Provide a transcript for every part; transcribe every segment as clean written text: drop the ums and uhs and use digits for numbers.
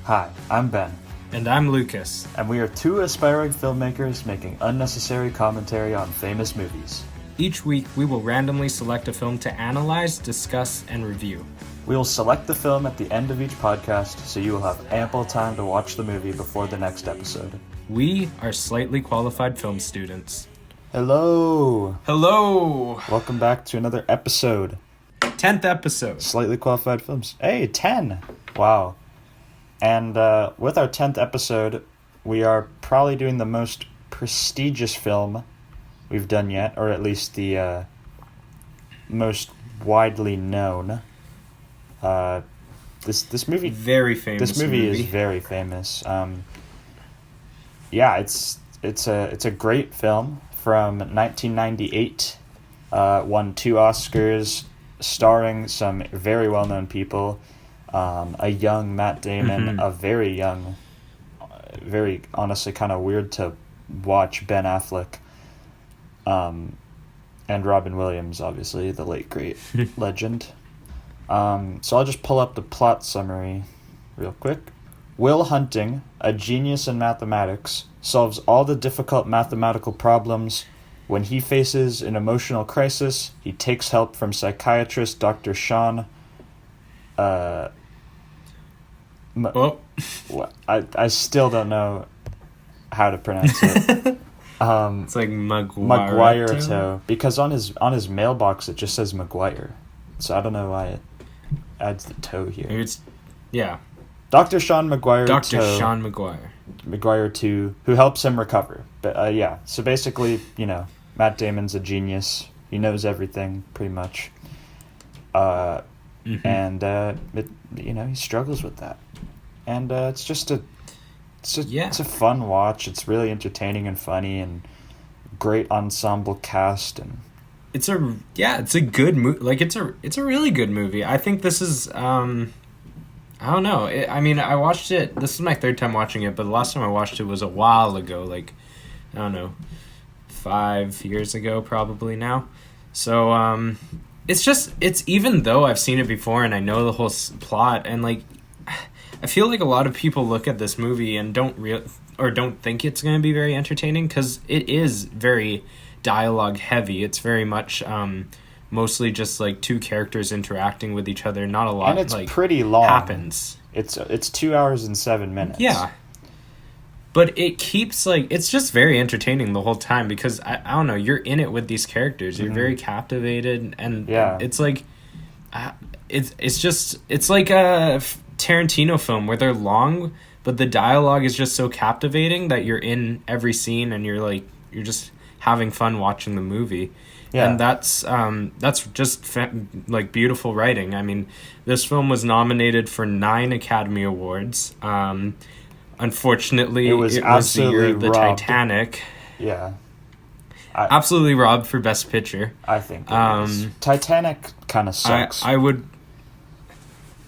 Hi, I'm Ben. And I'm Lucas. And we are two aspiring filmmakers making unnecessary commentary on famous movies. Each week, we will randomly select a film to analyze, discuss, and review. We will select the film at the end of each podcast, so you will have ample time to watch the movie before the next episode. We are slightly qualified film students. Hello! Hello! Welcome back to another episode. 10th episode. Slightly qualified films. Hey, 10! Wow. And with our 10th episode, we are probably doing the most prestigious film we've done yet, or at least the most widely known. This movie, very famous. This movie is very famous. Yeah, it's a great film from 1998. Won 2 Oscars, starring some very well-known people. A young Matt Damon, a very young, very honestly kind of weird to watch Ben Affleck, and Robin Williams, obviously, the late great legend. So I'll just pull up the plot summary real quick. Will Hunting, a genius in mathematics, solves all the difficult mathematical problems. When he faces an emotional crisis, he takes help from psychiatrist Dr. Sean. I still don't know how to pronounce it. It's like Maguire, because on his mailbox it just says Maguire, so I don't know why it adds the toe here. Dr. Sean Maguire. Dr. Sean Maguire. Maguire 2, who helps him recover. But so basically, Matt Damon's a genius. He knows everything pretty much. And he struggles with that. And it's a fun watch. It's really entertaining and funny, and great ensemble cast, and it's a good movie. Like it's a really good movie. I think this is I don't know. I watched it. This is my 3rd time watching it, but the last time I watched it was a while ago. Like, I don't know, 5 years ago probably now. So it's even though I've seen it before and I know the whole plot, and like I feel like a lot of people look at this movie and don't think it's going to be very entertaining, because it is very dialogue heavy. It's very much mostly just like 2 characters interacting with each other. Not a lot, and it's pretty long. Happens. It's 2 hours and 7 minutes. Yeah, but it keeps it's just very entertaining the whole time, because I don't know, you're in it with these characters. You're very captivated, and it's like it's like a Tarantino film where they're long, but the dialogue is just so captivating that you're in every scene, and you're just having fun watching the movie. Yeah. And that's just beautiful writing. I mean, this film was nominated for 9 Academy Awards. Unfortunately, it was the year of the robbed. Titanic. Yeah. Absolutely robbed for Best Picture. I think it is. Titanic kind of sucks. I would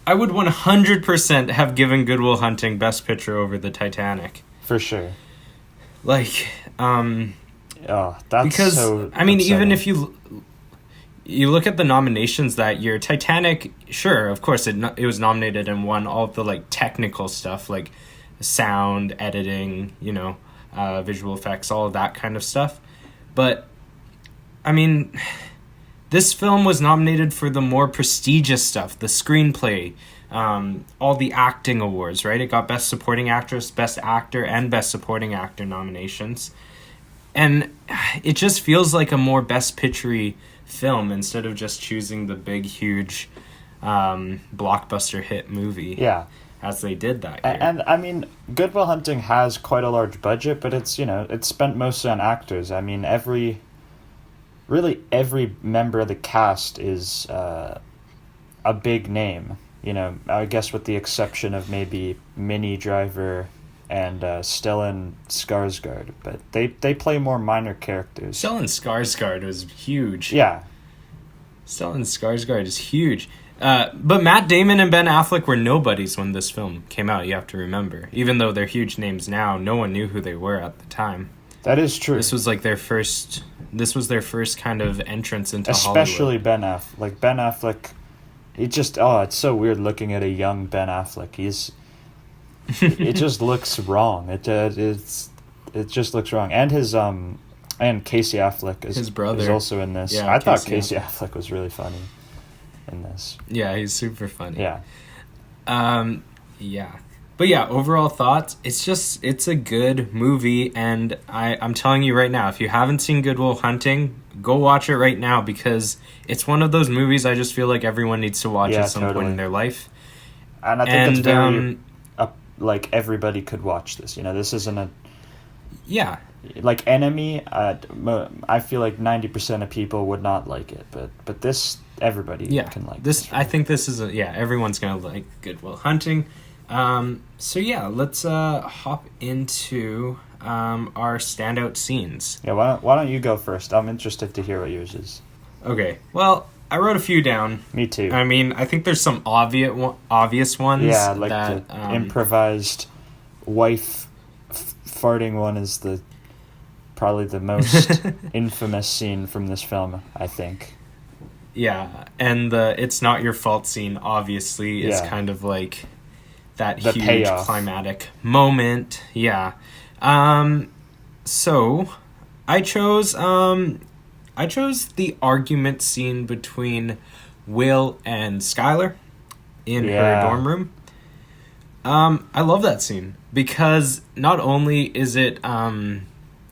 100% have given Good Will Hunting Best Picture over the Titanic. For sure. That's because, so even if you look at the nominations that year, Titanic, sure, of course, it was nominated and won all of the, technical stuff, like sound, editing, visual effects, all of that kind of stuff. But, this film was nominated for the more prestigious stuff, the screenplay, all the acting awards, right? It got Best Supporting Actress, Best Actor, and Best Supporting Actor nominations. And it just feels like a more Best Picture-y film instead of just choosing the big, huge blockbuster hit movie. Yeah. As they did that year. And Good Will Hunting has quite a large budget, but it's spent mostly on actors. Every member of the cast is a big name. I guess with the exception of maybe Minnie Driver and Stellan Skarsgård, but they play more minor characters. Stellan Skarsgård was huge. Yeah. Stellan Skarsgård is huge. But Matt Damon and Ben Affleck were nobodies when this film came out, you have to remember. Even though they're huge names now, no one knew who they were at the time. That is true. This was their first kind of entrance into Especially Hollywood. Ben Affleck. Ben Affleck, it's so weird looking at a young Ben Affleck. it just looks wrong. It just looks wrong. And his and Casey Affleck his brother is also in this. Yeah, I thought Casey Affleck was really funny in this. Yeah, he's super funny. Yeah. Yeah. But yeah, overall thoughts, it's a good movie, and I'm telling you right now, if you haven't seen Good Will Hunting, go watch it right now, because it's one of those movies I just feel like everyone needs to watch at some point in their life. And I think it's very like everybody could watch this. You know, this isn't a like Enemy. I feel like 90% of people would not like it, but this everybody can like this. I think this is everyone's gonna like Good Will Hunting. So yeah, let's hop into our standout scenes. Yeah, why don't you go first? I'm interested to hear what yours is. Okay, well, I wrote a few down. Me too. I mean, I think there's some obvious ones. Yeah, like the improvised wife farting one is probably the most infamous scene from this film, I think. Yeah, and the "it's not your fault" scene obviously is kind of like that huge payoff. Climatic moment. Yeah. So I chose the argument scene between Will and Skyler in her dorm room. I love that scene because not only is it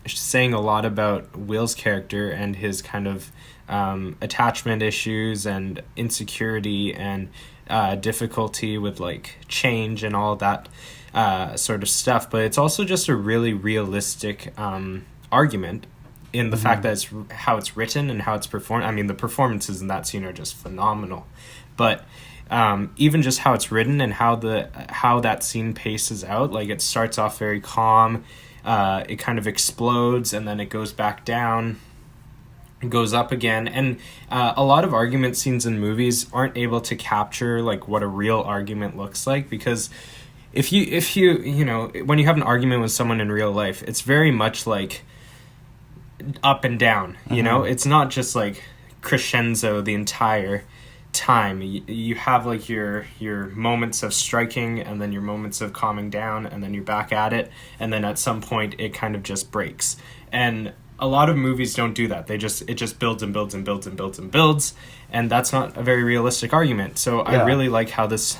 saying a lot about Will's character and his kind of attachment issues and insecurity and difficulty with like change and all that sort of stuff, but it's also just a really realistic argument in the fact that it's how it's written and how it's performed. I mean, the performances in that scene are just phenomenal, but even just how it's written and how that scene paces out, like it starts off very calm, it kind of explodes and then it goes back down, goes up again, and a lot of argument scenes in movies aren't able to capture like what a real argument looks like, because if you know, when you have an argument with someone in real life, it's very much like up and down, you know, it's not just like crescendo the entire time. You have like your moments of striking and then your moments of calming down and then you're back at it, and then at some point it kind of just breaks. And a lot of movies don't do that. It just builds and builds and builds and builds and builds, and that's not a very realistic argument. So I really like how this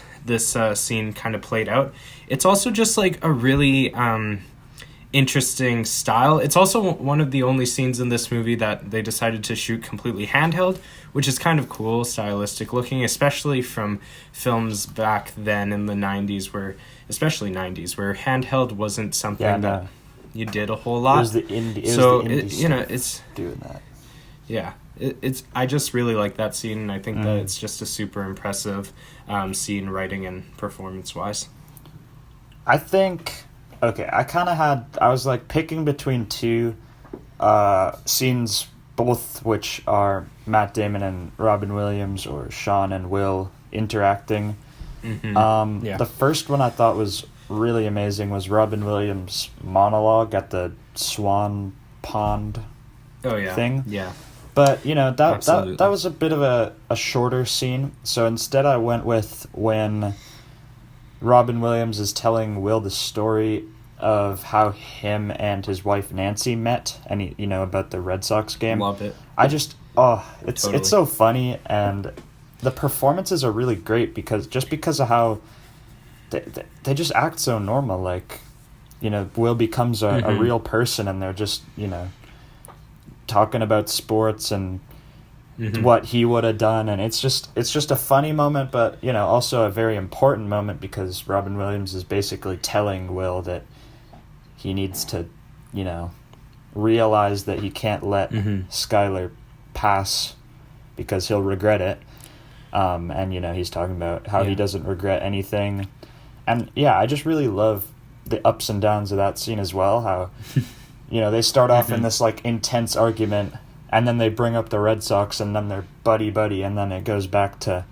scene kind of played out. It's also just like a really interesting style. It's also one of the only scenes in this movie that they decided to shoot completely handheld, which is kind of cool, stylistic looking, especially from films back then in the 90s, especially 90s, where handheld wasn't something that you did a whole lot. It was the indie you know, it's doing that. Yeah, it's I just really like that scene, and I think that it's just a super impressive scene, writing and performance wise. I think I was like picking between two scenes, both which are Matt Damon and Robin Williams, or Sean and Will interacting. The first one I thought was really amazing was Robin Williams' monologue at the Swan Pond thing. Yeah. But, you know, that was a bit of a shorter scene. So instead I went with when Robin Williams is telling Will the story of how him and his wife Nancy met, and you know, about the Red Sox game. Love it. It's so funny, and the performances are really great because of how they just act so normal. Like, you know, Will becomes a real person, and they're just, you know, talking about sports and what he would have done, and it's just a funny moment, but, you know, also a very important moment, because Robin Williams is basically telling Will that he needs to, you know, realize that he can't let Skyler pass because he'll regret it. And, you know, he's talking about how he doesn't regret anything. And, yeah, I just really love the ups and downs of that scene as well, how, you know, they start off in this, like, intense argument, and then they bring up the Red Sox, and then they're buddy-buddy, and then it goes back to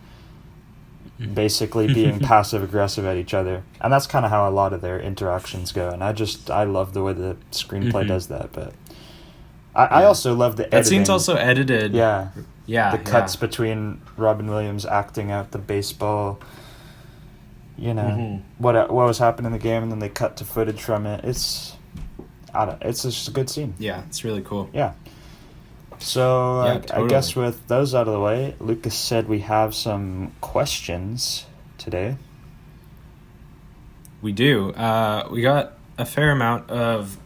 basically being passive-aggressive at each other. And that's kind of how a lot of their interactions go, and I love the way the screenplay does that. But I also love the editing. That scene's also edited. Yeah. The cuts between Robin Williams acting out the baseball, you know, what was happening in the game, and then they cut to footage from it. It's just a good scene. Yeah, it's really cool. Yeah. So Yeah, I totally. guess with those out of the way, Lucas said we have some questions today. We do. We got a fair amount of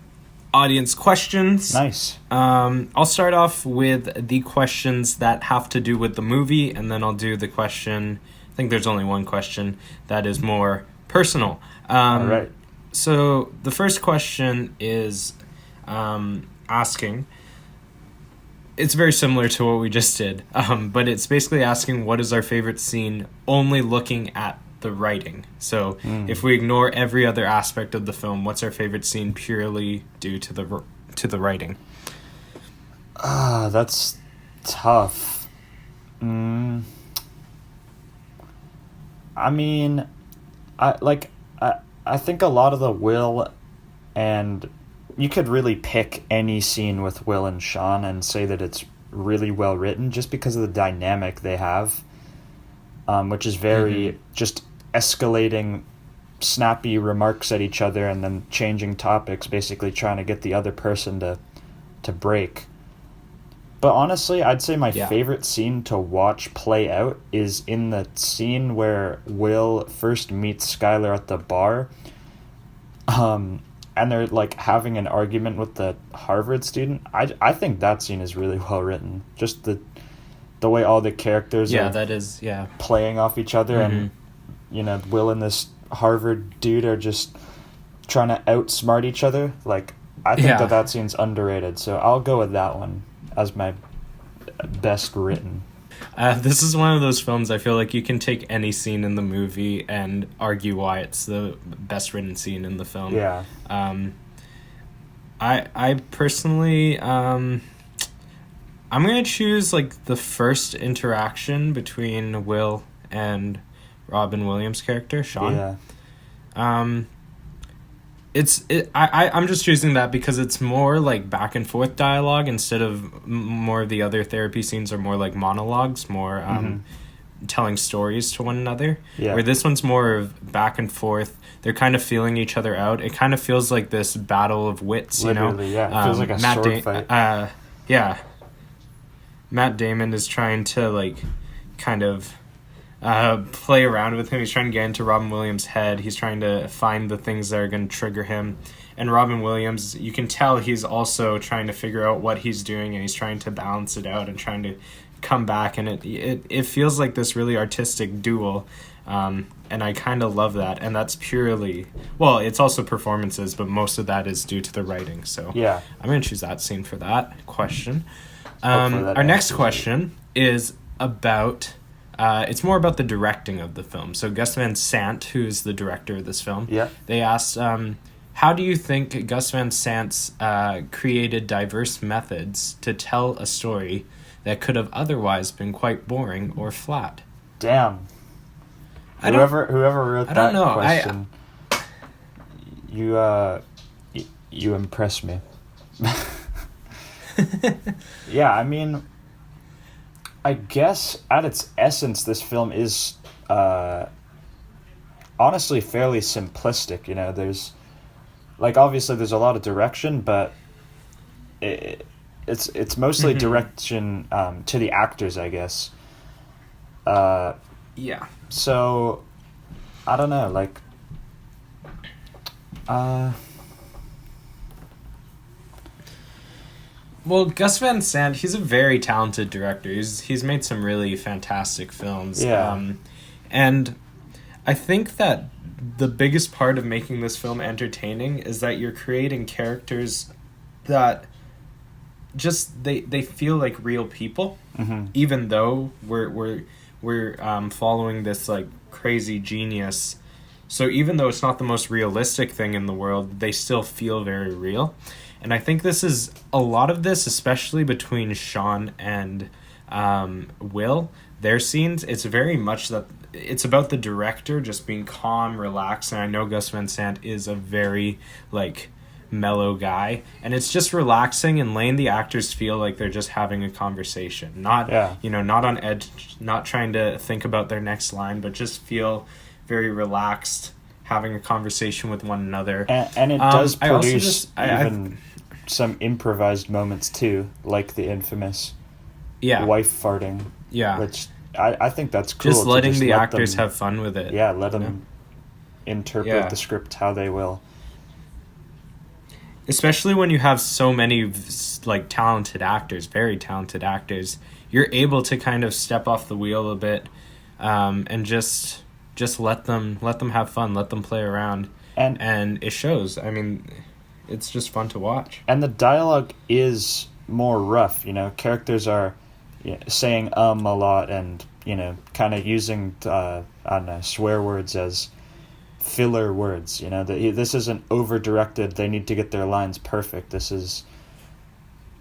audience questions. Nice. I'll start off with the questions that have to do with the movie, and then I'll do the question, I think there's only one question, that is more personal. All right. So the first question is asking, it's very similar to what we just did, but it's basically asking what is our favorite scene only looking at the writing. So if we ignore every other aspect of the film, what's our favorite scene purely due to the writing? That's tough. I mean, I think a lot of the Will, and you could really pick any scene with Will and Sean and say that it's really well written just because of the dynamic they have, which is very just escalating snappy remarks at each other and then changing topics, basically trying to get the other person to break. But honestly, I'd say my favorite scene to watch play out is in the scene where Will first meets Skyler at the bar, and they're like having an argument with the Harvard student. I think that scene is really well written. Just the way all the characters are playing off each other, and you know, Will and this Harvard dude are just trying to outsmart each other. Like, I think that scene's underrated, so I'll go with that one as my best written. This is one of those films I feel like you can take any scene in the movie and argue why it's the best written scene in the film. Yeah. I personally, I'm going to choose like the first interaction between Will and Robin Williams' character, Sean. Yeah. I'm just choosing that because it's more like back and forth dialogue instead of more of the other therapy scenes are more like monologues, more telling stories to one another. Yeah. Where this one's more of back and forth. They're kind of feeling each other out. It kind of feels like this battle of wits, Literally, you know? yeah. It feels like a sword fight. Yeah. Matt Damon is trying to like kind of play around with him. He's trying to get into Robin Williams' head. He's trying to find the things that are going to trigger him. And Robin Williams, you can tell he's also trying to figure out what he's doing, and he's trying to balance it out and trying to come back. And it feels like this really artistic duel. And I kind of love that. And that's purely, well, it's also performances, but most of that is due to the writing. So yeah, I'm going to choose that scene for that question. That our next question is about... it's more about the directing of the film. So Gus Van Sant, who's the director of this film, they asked, how do you think Gus Van Sant's created diverse methods to tell a story that could have otherwise been quite boring or flat? Damn. Whoever wrote that question, you impress me. Yeah, I mean, I guess at its essence, this film is honestly fairly simplistic. You know, there's like obviously there's a lot of direction, but it's mostly direction to the actors, I guess. Yeah. So I don't know, like well, Gus Van Sant, he's a very talented director. He's made some really fantastic films. Yeah. And I think that the biggest part of making this film entertaining is that you're creating characters that just they feel like real people, even though we're following this like crazy genius. So even though it's not the most realistic thing in the world, they still feel very real. And I think this is a lot of this, especially between Sean and Will, their scenes, it's very much that it's about the director just being calm, relaxed. And I know Gus Van Sant is a very like mellow guy, and it's just relaxing and letting the actors feel like they're just having a conversation, not not on edge, not trying to think about their next line, but just feel very relaxed, having a conversation with one another. And it does I also produce some improvised moments too, like the infamous wife farting. Yeah. Which I think that's cool. Just letting to the actors have fun with it. Yeah, let them interpret the script how they will. Especially when you have so many like talented actors, very talented actors, you're able to kind of step off the wheel a bit, and just let them have fun, let them play around, and it shows. I mean, it's just fun to watch. And the dialogue is more rough. Characters are saying a lot, and kind of using I don't know, swear words as filler words. This isn't over directed. They need to get their lines perfect. This is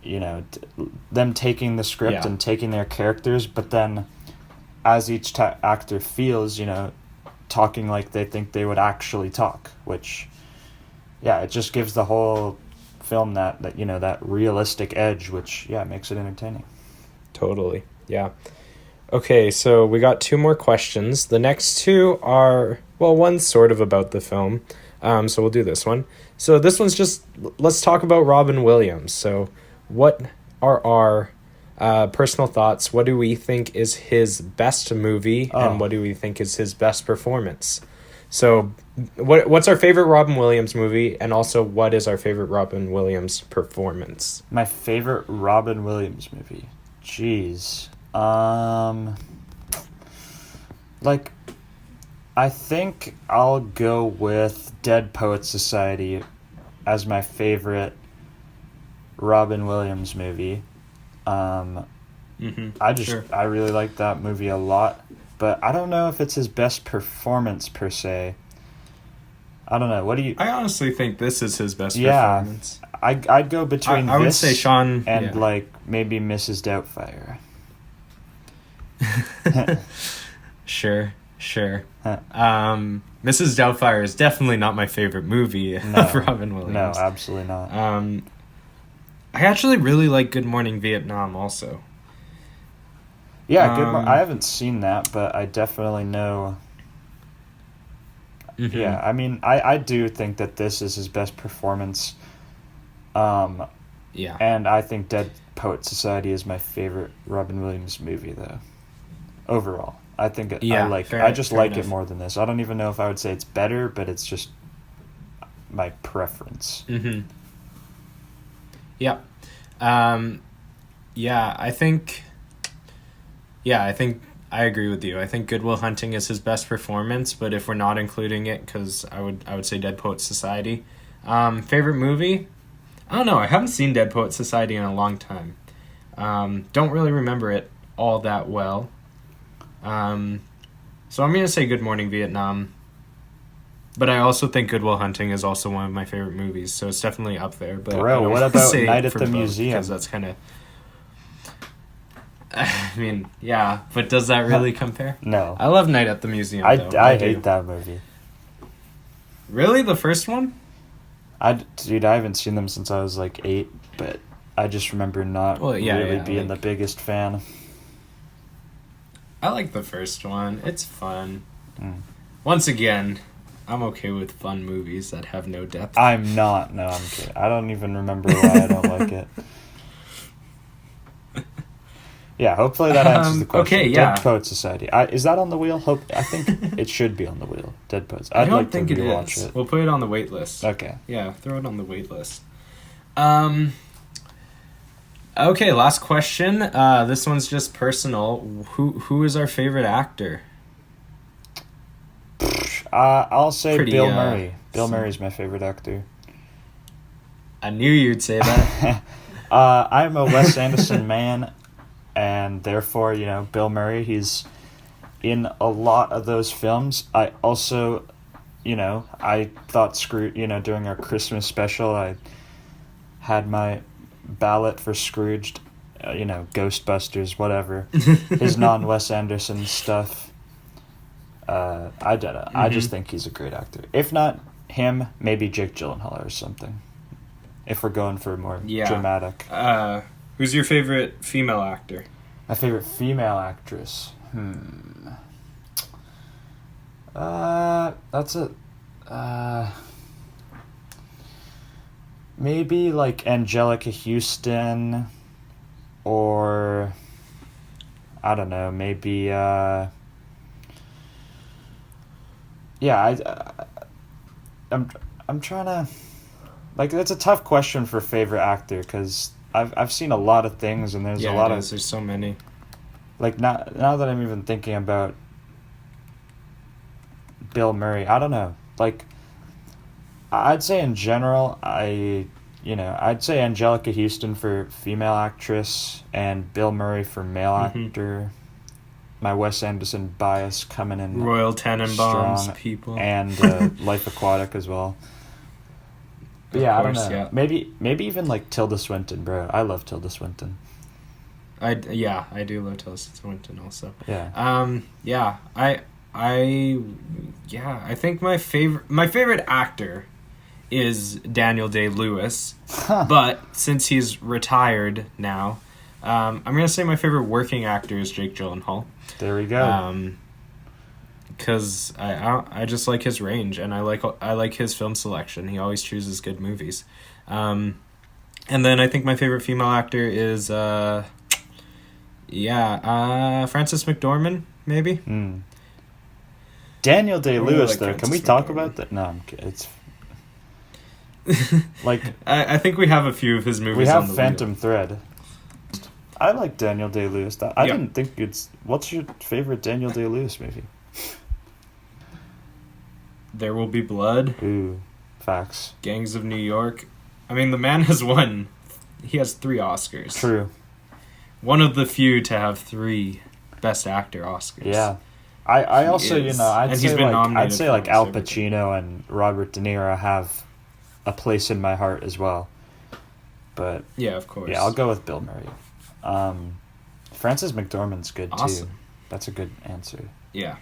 them taking the script and taking their characters, but then as each actor feels, talking like they think they would actually talk, which it just gives the whole film that that realistic edge, which makes it entertaining. Totally. Yeah. Okay, so we got 2 more questions. The next 2 are, well, one's sort of about the film, so we'll do this one. So this one's just, let's talk about Robin Williams. So what are our personal thoughts? What do we think is his best movie, and what do we think is his best performance? So what's our favorite Robin Williams movie, and also what is our favorite Robin Williams performance? My favorite Robin Williams movie? Jeez. I think I'll go with Dead Poets Society as my favorite Robin Williams movie. I really like that movie a lot, but I don't know if it's his best performance per se. I don't know. What do you? I honestly think this is his best performance. I'd go between I would say Sean and maybe Mrs. Doubtfire. Sure. Mrs. Doubtfire is definitely not my favorite movie of Robin Williams. No, absolutely not. I actually really like Good Morning Vietnam also. Yeah, I haven't seen that, but I definitely know. Mm-hmm. Yeah, I mean, I do think that this is his best performance. And I think Dead Poet Society is my favorite Robin Williams movie, though. Overall, I think I just like it more than this. I don't even know if I would say it's better, but it's just my preference. Mm-hmm. Yeah. I think I agree with you. I think Good Will Hunting is his best performance, but if we're not including it, because I would say Dead Poets Society. Favorite movie? I don't know. I haven't seen Dead Poets Society in a long time. Don't really remember it all that well. So I'm going to say Good Morning Vietnam. But I also think Good Will Hunting is also one of my favorite movies, so it's definitely up there. But bro, what about Night at the Museum? Because that's kind of... I mean, yeah, but does that really compare? No. I love Night at the Museum, I hate that movie. Really? The first one? Dude, I haven't seen them since I was 8, but I just remember not being the biggest fan. I like the first one. It's fun. Once again, I'm okay with fun movies that have no depth. I'm not. No, I'm kidding. I don't even remember why I don't like it. Yeah, hopefully that answers the question. Okay, yeah. Dead Poets Society. I think it should be on the wheel. Dead Poets. I don't think it is. We'll put it on the wait list. Okay. Yeah, throw it on the wait list. Okay, last question. This one's just personal. Who is our favorite actor? I'll say Bill Murray. Bill Murray's my favorite actor. I knew you'd say that. I'm a Wes Anderson man, and therefore, Bill Murray, he's in a lot of those films. I also, I thought during our Christmas special, I had my ballot for Scrooged, Ghostbusters, whatever, his non-Wes Anderson stuff. I don't know. I just think he's a great actor. If not him, maybe Jake Gyllenhaal or something. If we're going for more dramatic. Who's your favorite female actor? My favorite female actress? That's a maybe like Angelica Houston, or I don't know, maybe I'm trying to, like, that's a tough question for favorite actor, because I've seen a lot of things, and there's a lot of, there's so many. like, now that I'm even thinking about Bill Murray, I don't know, like, I'd say in general, I'd say Angelica Houston for female actress and Bill Murray for male actor. My Wes Anderson bias coming in Royal Tenenbaums strong, people, and Life Aquatic as well. But yeah, course, I don't know. yeah. Maybe even like Tilda Swinton, bro. I love Tilda Swinton. I do love Tilda Swinton also. Yeah. I think my favorite actor is Daniel Day-Lewis, but since he's retired now, I'm gonna say my favorite working actor is Jake Gyllenhaal. There we go. Because I just like his range, and I like his film selection. He always chooses good movies. And then I think my favorite female actor is Frances McDormand, maybe. Daniel Day-Lewis, like though. Frances Can we talk McDormand. about that? No, I'm kidding. It's like I think we have a few of his movies. we on have the Phantom wheel. Thread. I like Daniel Day-Lewis. I didn't think it's. What's your favorite Daniel Day-Lewis movie? There Will Be Blood. Ooh, facts. Gangs of New York. I mean, the man has won. He has 3 Oscars. True. One of the few to have 3 Best Actor Oscars. Yeah. I also, is. I'd And say he's been like nominated I'd say for like almost Al everything. Pacino and Robert De Niro have a place in my heart as well. But Yeah, of course. yeah, I'll go with Bill Murray. Frances McDormand's good Awesome. too. That's a good answer. Yeah.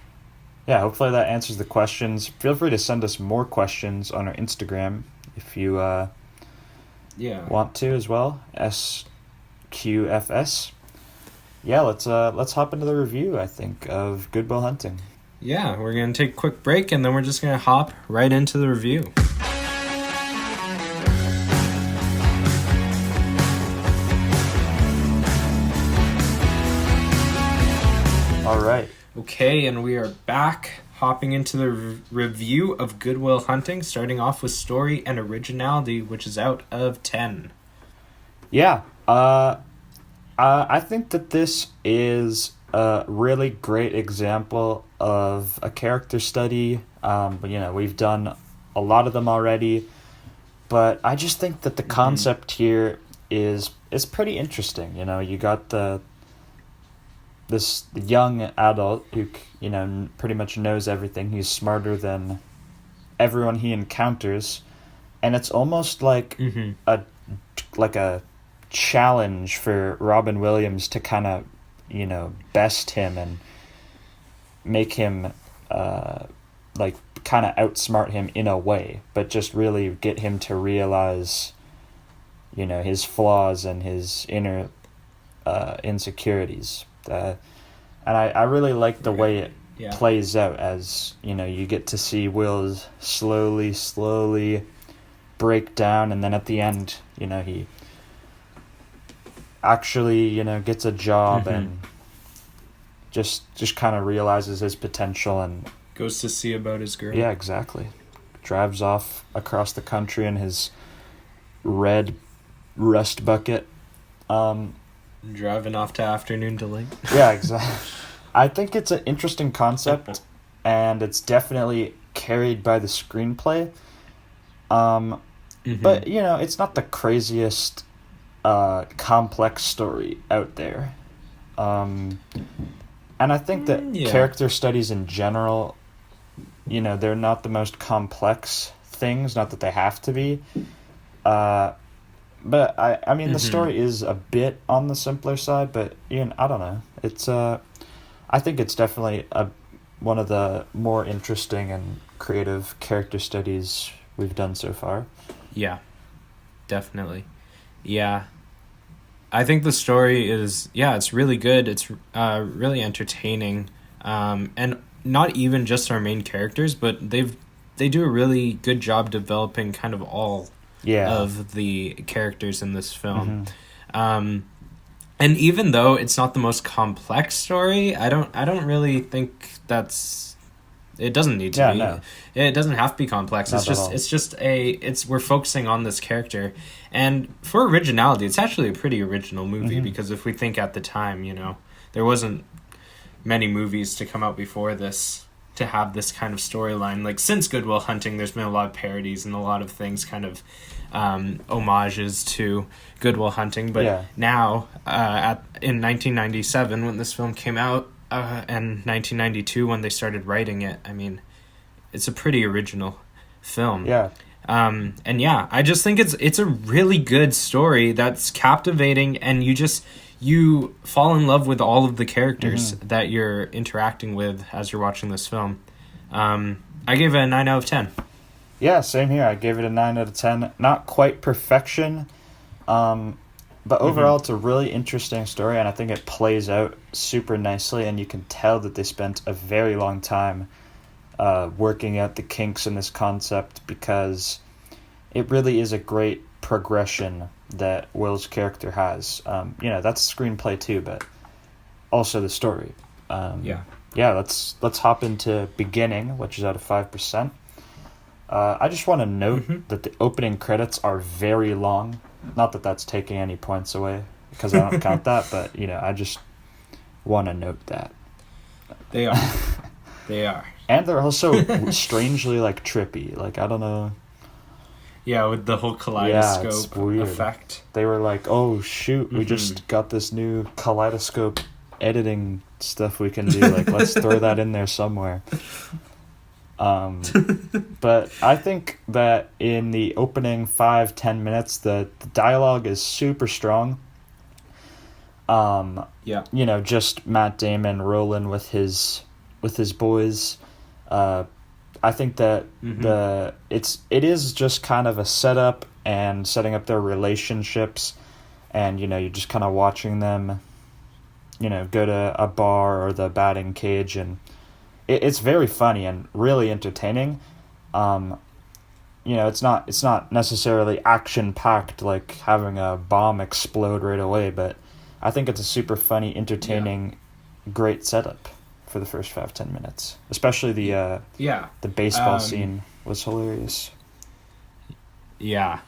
Yeah, hopefully that answers the questions. Feel free to send us more questions on our Instagram if you want to as well. SQFS. Yeah, let's hop into the review, I think, of Good Will Hunting. Yeah, we're going to take a quick break, and then we're just going to hop right into the review. All right. Okay, and we are back, hopping into the review of Good Will Hunting, starting off with story and originality, which is out of 10. Yeah. I think that this is a really great example of a character study. We've done a lot of them already, but I just think that the concept here is pretty interesting. You got this young adult who pretty much knows everything. He's smarter than everyone he encounters, and it's almost like a challenge for Robin Williams to kind of best him and make him kind of outsmart him in a way, but just really get him to realize his flaws and his inner insecurities. And I really like the way it plays out, as you get to see Will slowly break down, and then at the end he actually gets a job and just kind of realizes his potential and goes to see about his girl. Yeah, exactly. Drives off across the country in his red rust bucket. Driving off to Afternoon Delight. Yeah, exactly. I think it's an interesting concept, and it's definitely carried by the screenplay. But it's not the craziest complex story out there. And I think that character studies in general, they're not the most complex things, not that they have to be. But I mean, the story is a bit on the simpler side, but I don't know. It's I think it's definitely one of the more interesting and creative character studies we've done so far. Yeah, definitely. Yeah, I think the story is it's really good. It's really entertaining, and not even just our main characters, but they do a really good job developing kind of all of the characters in this film. And even though it's not the most complex story, I don't really think it doesn't need to be. No. It doesn't have to be complex. Not We're focusing on this character. And for originality, it's actually a pretty original movie, because if we think at the time, there wasn't many movies to come out before this to have this kind of storyline. Like, since Good Will Hunting, there's been a lot of parodies and a lot of things kind of homages to Good Will Hunting. But now, in 1997, when this film came out, and 1992 when they started writing it, I mean, it's a pretty original film. And I just think it's a really good story that's captivating, and you fall in love with all of the characters that you're interacting with as you're watching this film. I gave it a 9 out of 10. Yeah, same here. I gave it a 9 out of 10. Not quite perfection, but overall it's a really interesting story, and I think it plays out super nicely, and you can tell that they spent a very long time working out the kinks in this concept, because it really is a great progression that Will's character has. That's screenplay too, but also the story. Let's hop into beginning, which is out of 5%. I just want to note that the opening credits are very long. Not that that's taking any points away, because I don't count that, but I just want to note that. They are. They are. And they're also strangely trippy. I don't know. Yeah, with the whole kaleidoscope effect. They were like, oh shoot, we just got this new kaleidoscope editing stuff we can do. Let's throw that in there somewhere. But I think that in the opening 5-10 minutes, the dialogue is super strong. Just Matt Damon rolling with his boys. I think that it is just kind of a setup and setting up their relationships, and you're just kind of watching them go to a bar or the batting cage, and it's very funny and really entertaining. It's not necessarily action packed like having a bomb explode right away, but I think it's a super funny, entertaining, great setup for the first 5-10 minutes. Especially the baseball scene was hilarious. Yeah,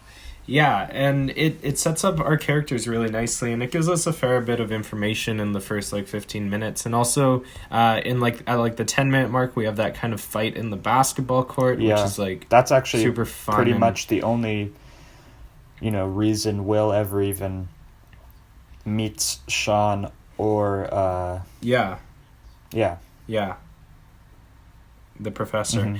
and it sets up our characters really nicely, and it gives us a fair bit of information in the first 15 minutes. And also at the 10-minute mark, we have that kind of fight in the basketball court, which is that's actually super fun, pretty much the only reason Will ever even meets Sean or the professor.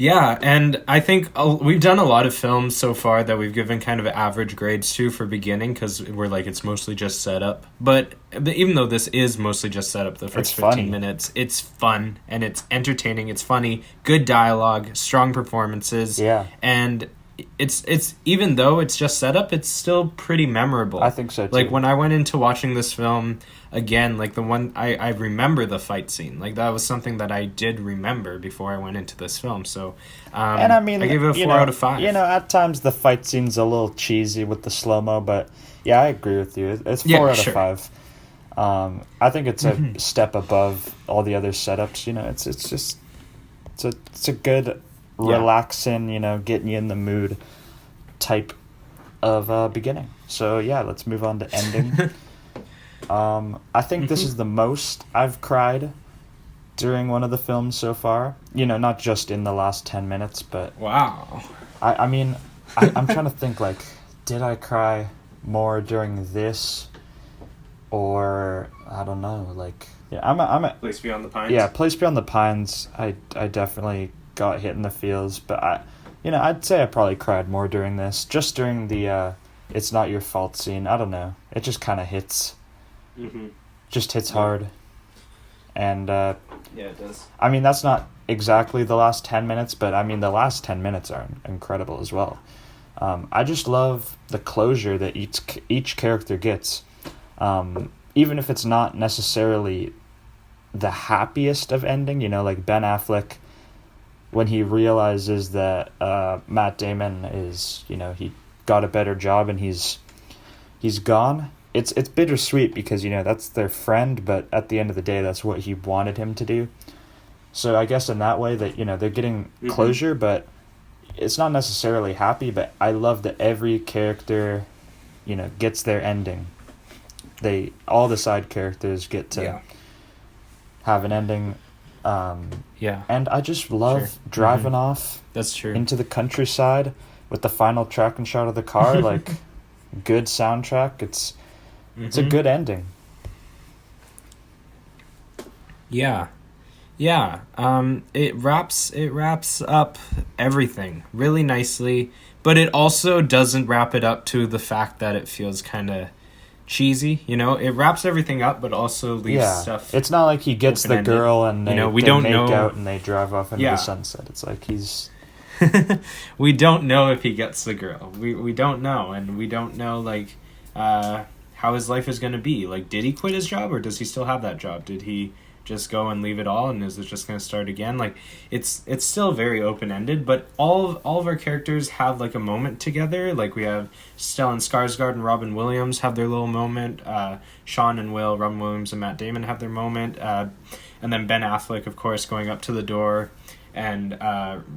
And I think we've done a lot of films so far that we've given kind of average grades to for beginning, because we're it's mostly just set up. But even though this is mostly just set up, the first 15 minutes, it's fun and it's entertaining, it's funny, good dialogue, strong performances. And it's even though it's just set up, it's still pretty memorable. I think so too. When I went into watching this film again, the one I remember the fight scene. That was something that I did remember before I went into this film. So and I gave it a 4 out of 5. At times the fight scene's a little cheesy with the slow-mo, but I agree with you. It's 4 out of 5. I think it's a step above all the other setups. It's a good, relaxing, getting you in the mood type of beginning. So let's move on to ending. I think this is the most I've cried during one of the films so far. Not just in the last 10 minutes, but wow. I'm trying to think, did I cry more during this, or I don't know, I'm at Place Beyond the Pines. Yeah, Place Beyond the Pines. I definitely got hit in the feels, but I'd say I probably cried more during this, just during the it's not your fault scene. I don't know, it just kind of hits. Just hits hard. And it does. That's not exactly the last 10 minutes, but the last 10 minutes are incredible as well. I just love the closure that each character gets, even if it's not necessarily the happiest of ending. You know, like Ben Affleck, when he realizes that Matt Damon is, you know, he got a better job and he's gone. It's bittersweet because, you know, that's their friend, but at the end of the day, that's what he wanted him to do. So I guess in that way that, you know, they're getting closure, but it's not necessarily happy. But I love that every character, you know, gets their ending. All the side characters get to have an ending. And I just love driving off. That's true. Into the countryside with the final tracking shot of the car, like good soundtrack. It's a good ending. Yeah. It wraps up everything really nicely, but it also doesn't wrap it up to the fact that it feels kind of cheesy. You know, it wraps everything up, but also leaves stuff. It's not like he gets the girl and they, we they don't make know. out and they drive off into the sunset. It's like he's. We don't know if he gets the girl. We don't know, and we don't know like how his life is going to be. Like, did he quit his job, or does he still have that job? Did he just go and leave it all, and is it just going to start again? Like, it's still very open-ended, but all of our characters have like a moment together. Like, we have Stellan Skarsgård and Robin Williams have their little moment. Sean and Will, Robin Williams and Matt Damon have their moment. And then Ben Affleck, of course, going up to the door and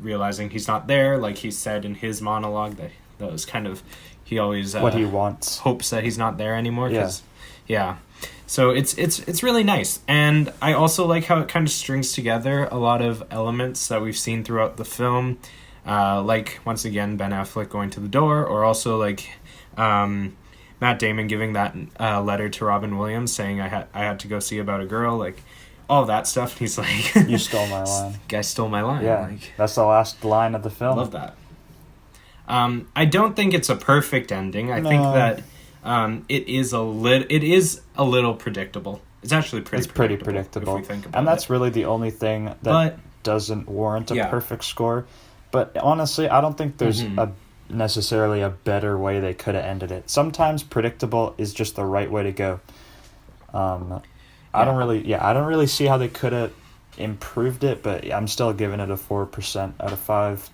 realizing he's not there, like he said in his monologue, that was kind of, he always what he wants, hopes that he's not there anymore. So it's really nice, and I also like how it kind of strings together a lot of elements that we've seen throughout the film, like once again Ben Affleck going to the door, or also like Matt Damon giving that letter to Robin Williams saying I had to go see about a girl, like all that stuff. And he's like, you stole my line. Guy stole my line. Yeah, like, that's the last line of the film. I love that. I don't think it's a perfect ending. I think that it is a little predictable. It's actually pretty predictable. If we think about and that's really the only thing that doesn't warrant a perfect score. But honestly, I don't think there's necessarily a better way they could have ended it. Sometimes predictable is just the right way to go. I don't really see how they could have improved it, but I'm still giving it a 4% out of 5.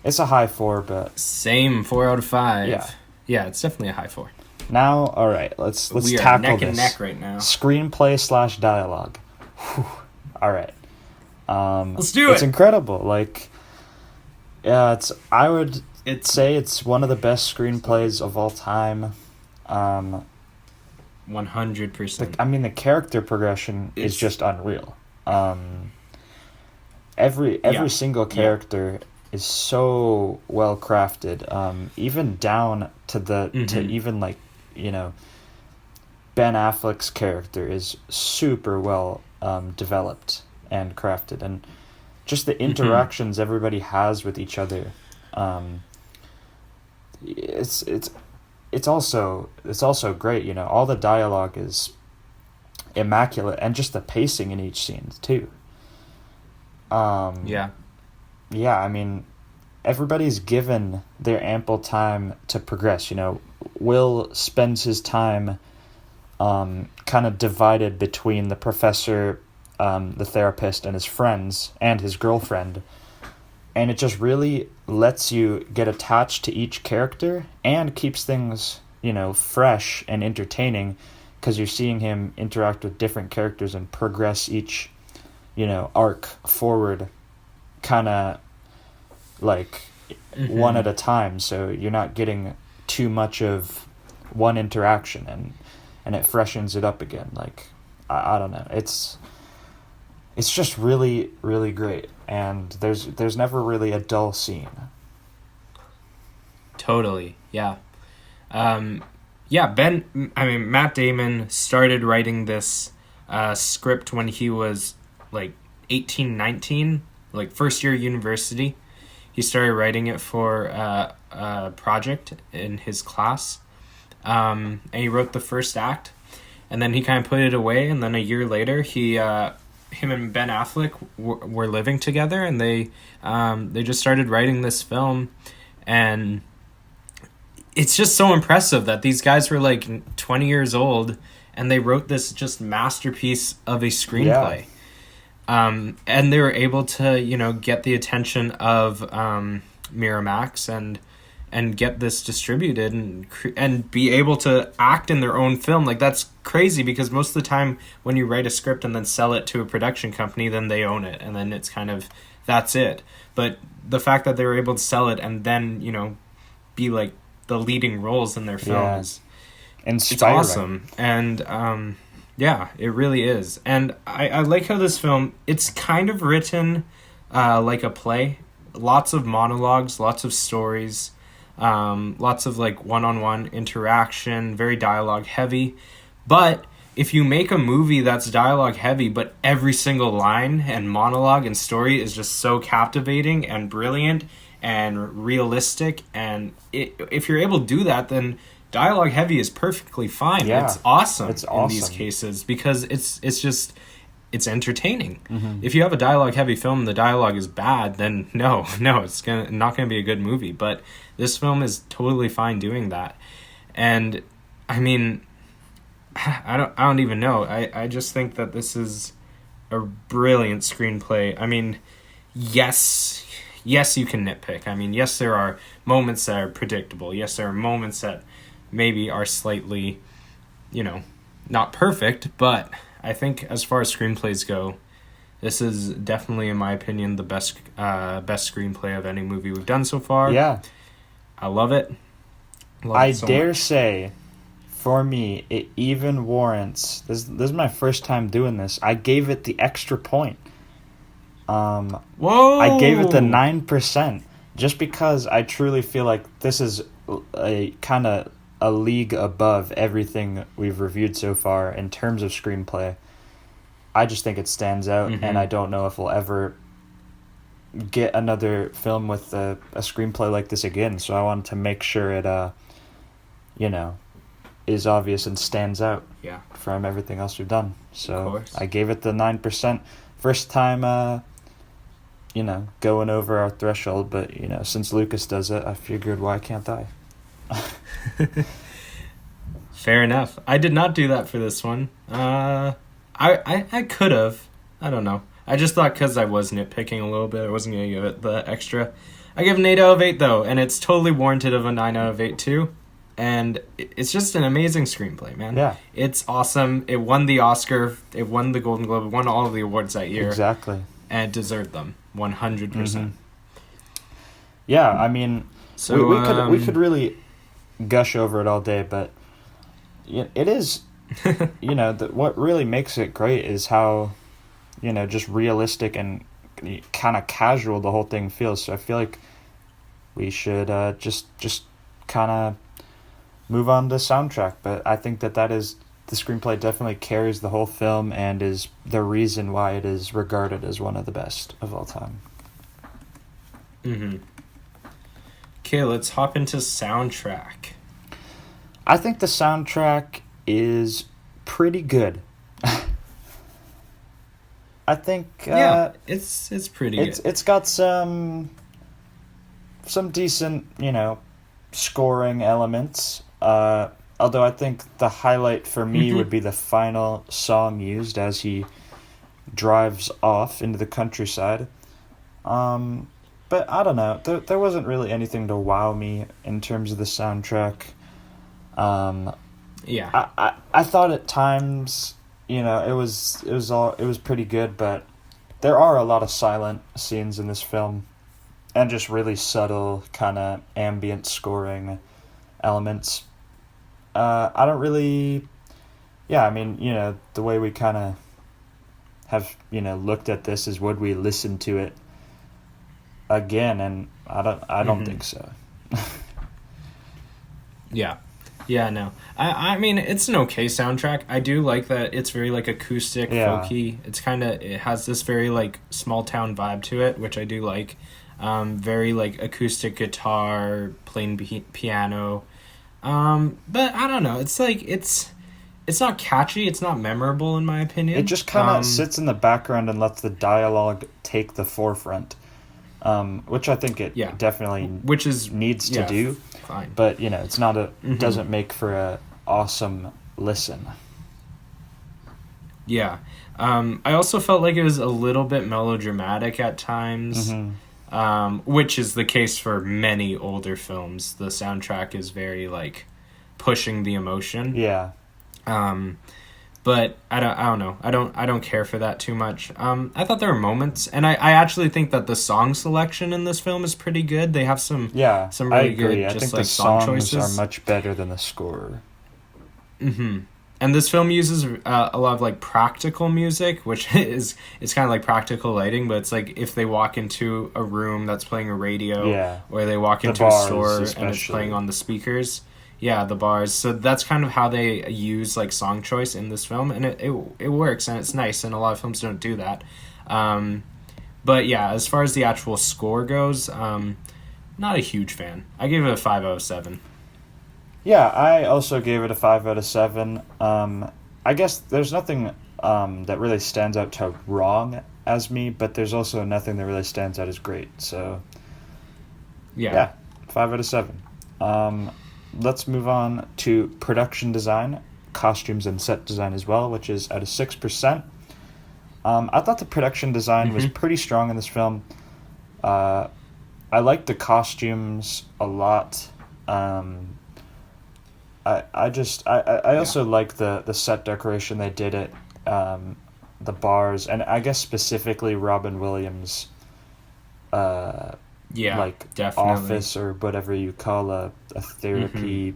It's a high 4, but same 4 out of 5. Yeah, it's definitely a high 4. Now, all right, let's we tackle are neck this. and neck right now. Screenplay / dialogue. Whew. All right, let's do it. It's incredible. Like, yeah, I would say it's one of the best screenplays of all time. 100%. I mean, the character progression is just unreal. Every single character is so well crafted, even down to to even, like, you know, Ben Affleck's character is super well developed and crafted, and just the interactions everybody has with each other. It's also great, you know. All the dialogue is immaculate, and just the pacing in each scene too. I mean, everybody's given their ample time to progress. You know, Will spends his time kind of divided between the professor, the therapist, and his friends, and his girlfriend. And it just really lets you get attached to each character and keeps things, you know, fresh and entertaining, because you're seeing him interact with different characters and progress each, you know, arc forward, kind of like one at a time. So you're not getting too much of one interaction, and it freshens it up again. Like, I don't know. It's just really, really great. And there's never really a dull scene. Totally, yeah. Matt Damon started writing this script when he was like 18, 19, like first year university. He started writing it for a project in his class. And he wrote the first act, and then he kind of put it away, and then a year later him and Ben Affleck were living together, and they just started writing this film. And it's just so impressive that these guys were like 20 years old and they wrote this just masterpiece of a screenplay. And they were able to, get the attention of Miramax and get this distributed and be able to act in their own film. Like, that's crazy, because most of the time when you write a script and then sell it to a production company, then they own it, and then it's kind of, that's it. But the fact that they were able to sell it and then, be like the leading roles in their films, it's awesome. And yeah, it really is. And I like how this film, it's kind of written like a play. Lots of monologues, lots of stories, lots of like one-on-one interaction, very dialogue heavy. But if you make a movie that's dialogue heavy, but every single line and monologue and story is just so captivating and brilliant and realistic, and if you're able to do that, then dialogue heavy is perfectly fine. Yeah, it's awesome it's awesome in these cases, because it's entertaining. Mm-hmm. If you have a dialogue heavy film and the dialogue is bad, then no, it's not gonna be a good movie. But this film is totally fine doing that. And I mean, I don't even know. I just think that this is a brilliant screenplay. I mean, yes, you can nitpick. I mean, yes, there are moments that are predictable. Yes, there are moments that maybe are slightly, not perfect, but I think as far as screenplays go, this is definitely, in my opinion, the best screenplay of any movie we've done so far. Yeah. I love it. I dare say, for me, it even warrants, this is my first time doing this, I gave it the extra point. Whoa! I gave it the 9%, just because I truly feel like this is a kind of a league above everything we've reviewed so far in terms of screenplay. I just think it stands out, and I don't know if we'll ever get another film with a screenplay like this again. So I wanted to make sure it, is obvious and stands out from everything else we've done. So I gave it the 9%. First time, going over our threshold, but, since Lucas does it, I figured, why can't I? Fair enough. I did not do that for this one. I could have. I don't know. I just thought because I was nitpicking a little bit, I wasn't going to give it the extra. I give an 8 out of 8, though, and it's totally warranted of a 9 out of 8, too. And it's just an amazing screenplay, man. Yeah. It's awesome. It won the Oscar. It won the Golden Globe. It won all of the awards that year. Exactly. And it deserved them. 100%. Yeah, I mean, so we could really gush over it all day, but it is, what really makes it great is how, just realistic and kind of casual the whole thing feels. So I feel like we should just kind of move on to soundtrack. But I think that is, the screenplay definitely carries the whole film and is the reason why it is regarded as one of the best of all time. Okay, let's hop into soundtrack. I think the soundtrack is pretty good. I think it's pretty good. It's got some decent, scoring elements. Although I think the highlight for me would be the final song used as he drives off into the countryside. But I don't know. There wasn't really anything to wow me in terms of the soundtrack. I thought at times, it was pretty good, but there are a lot of silent scenes in this film, and just really subtle kind of ambient scoring elements. I don't really, the way we kind of have, looked at this is, would we listen to it again? And I don't think so. No. I mean, it's an okay soundtrack. I do like that it's very, like, acoustic, folky. It has this very, like, small town vibe to it, which I do like. Very, like, acoustic guitar, plain piano. But I don't know. It's like, it's not catchy. It's not memorable, in my opinion. It just kind of sits in the background and lets the dialogue take the forefront. Which I think it definitely needs to do. Fine. But, it's not doesn't make for a awesome listen. Yeah. I also felt like it was a little bit melodramatic at times, which is the case for many older films. The soundtrack is very like pushing the emotion. Yeah. But I don't know. I don't care for that too much. I thought there were moments, and I actually think that the song selection in this film is pretty good. They have some Yeah, some I really agree. good I just think like the song songs choices. are much better than the score. And this film uses a lot of like practical music, which is it's kind of like practical lighting, but it's like if they walk into a room that's playing a radio, Yeah. or they walk The into a bars, store and it's especially. playing on the speakers. Yeah, the bars. So that's kind of how they use like song choice in this film, and it works and it's nice. And a lot of films don't do that. But yeah, as far as the actual score goes, not a huge fan. I gave it a 5 out of 7. Yeah, I also gave it a 5 out of 7. I guess there's nothing that really stands out to wrong as me, but there's also nothing that really stands out as great. So, yeah, 5 out of 7. Let's move on to production design, costumes, and set design as well, which is out of 6%. I thought the production design was pretty strong in this film. I liked the costumes a lot. I also like the set decoration they did at the bars, and I guess specifically Robin Williams' like definitely. office or whatever you call a therapy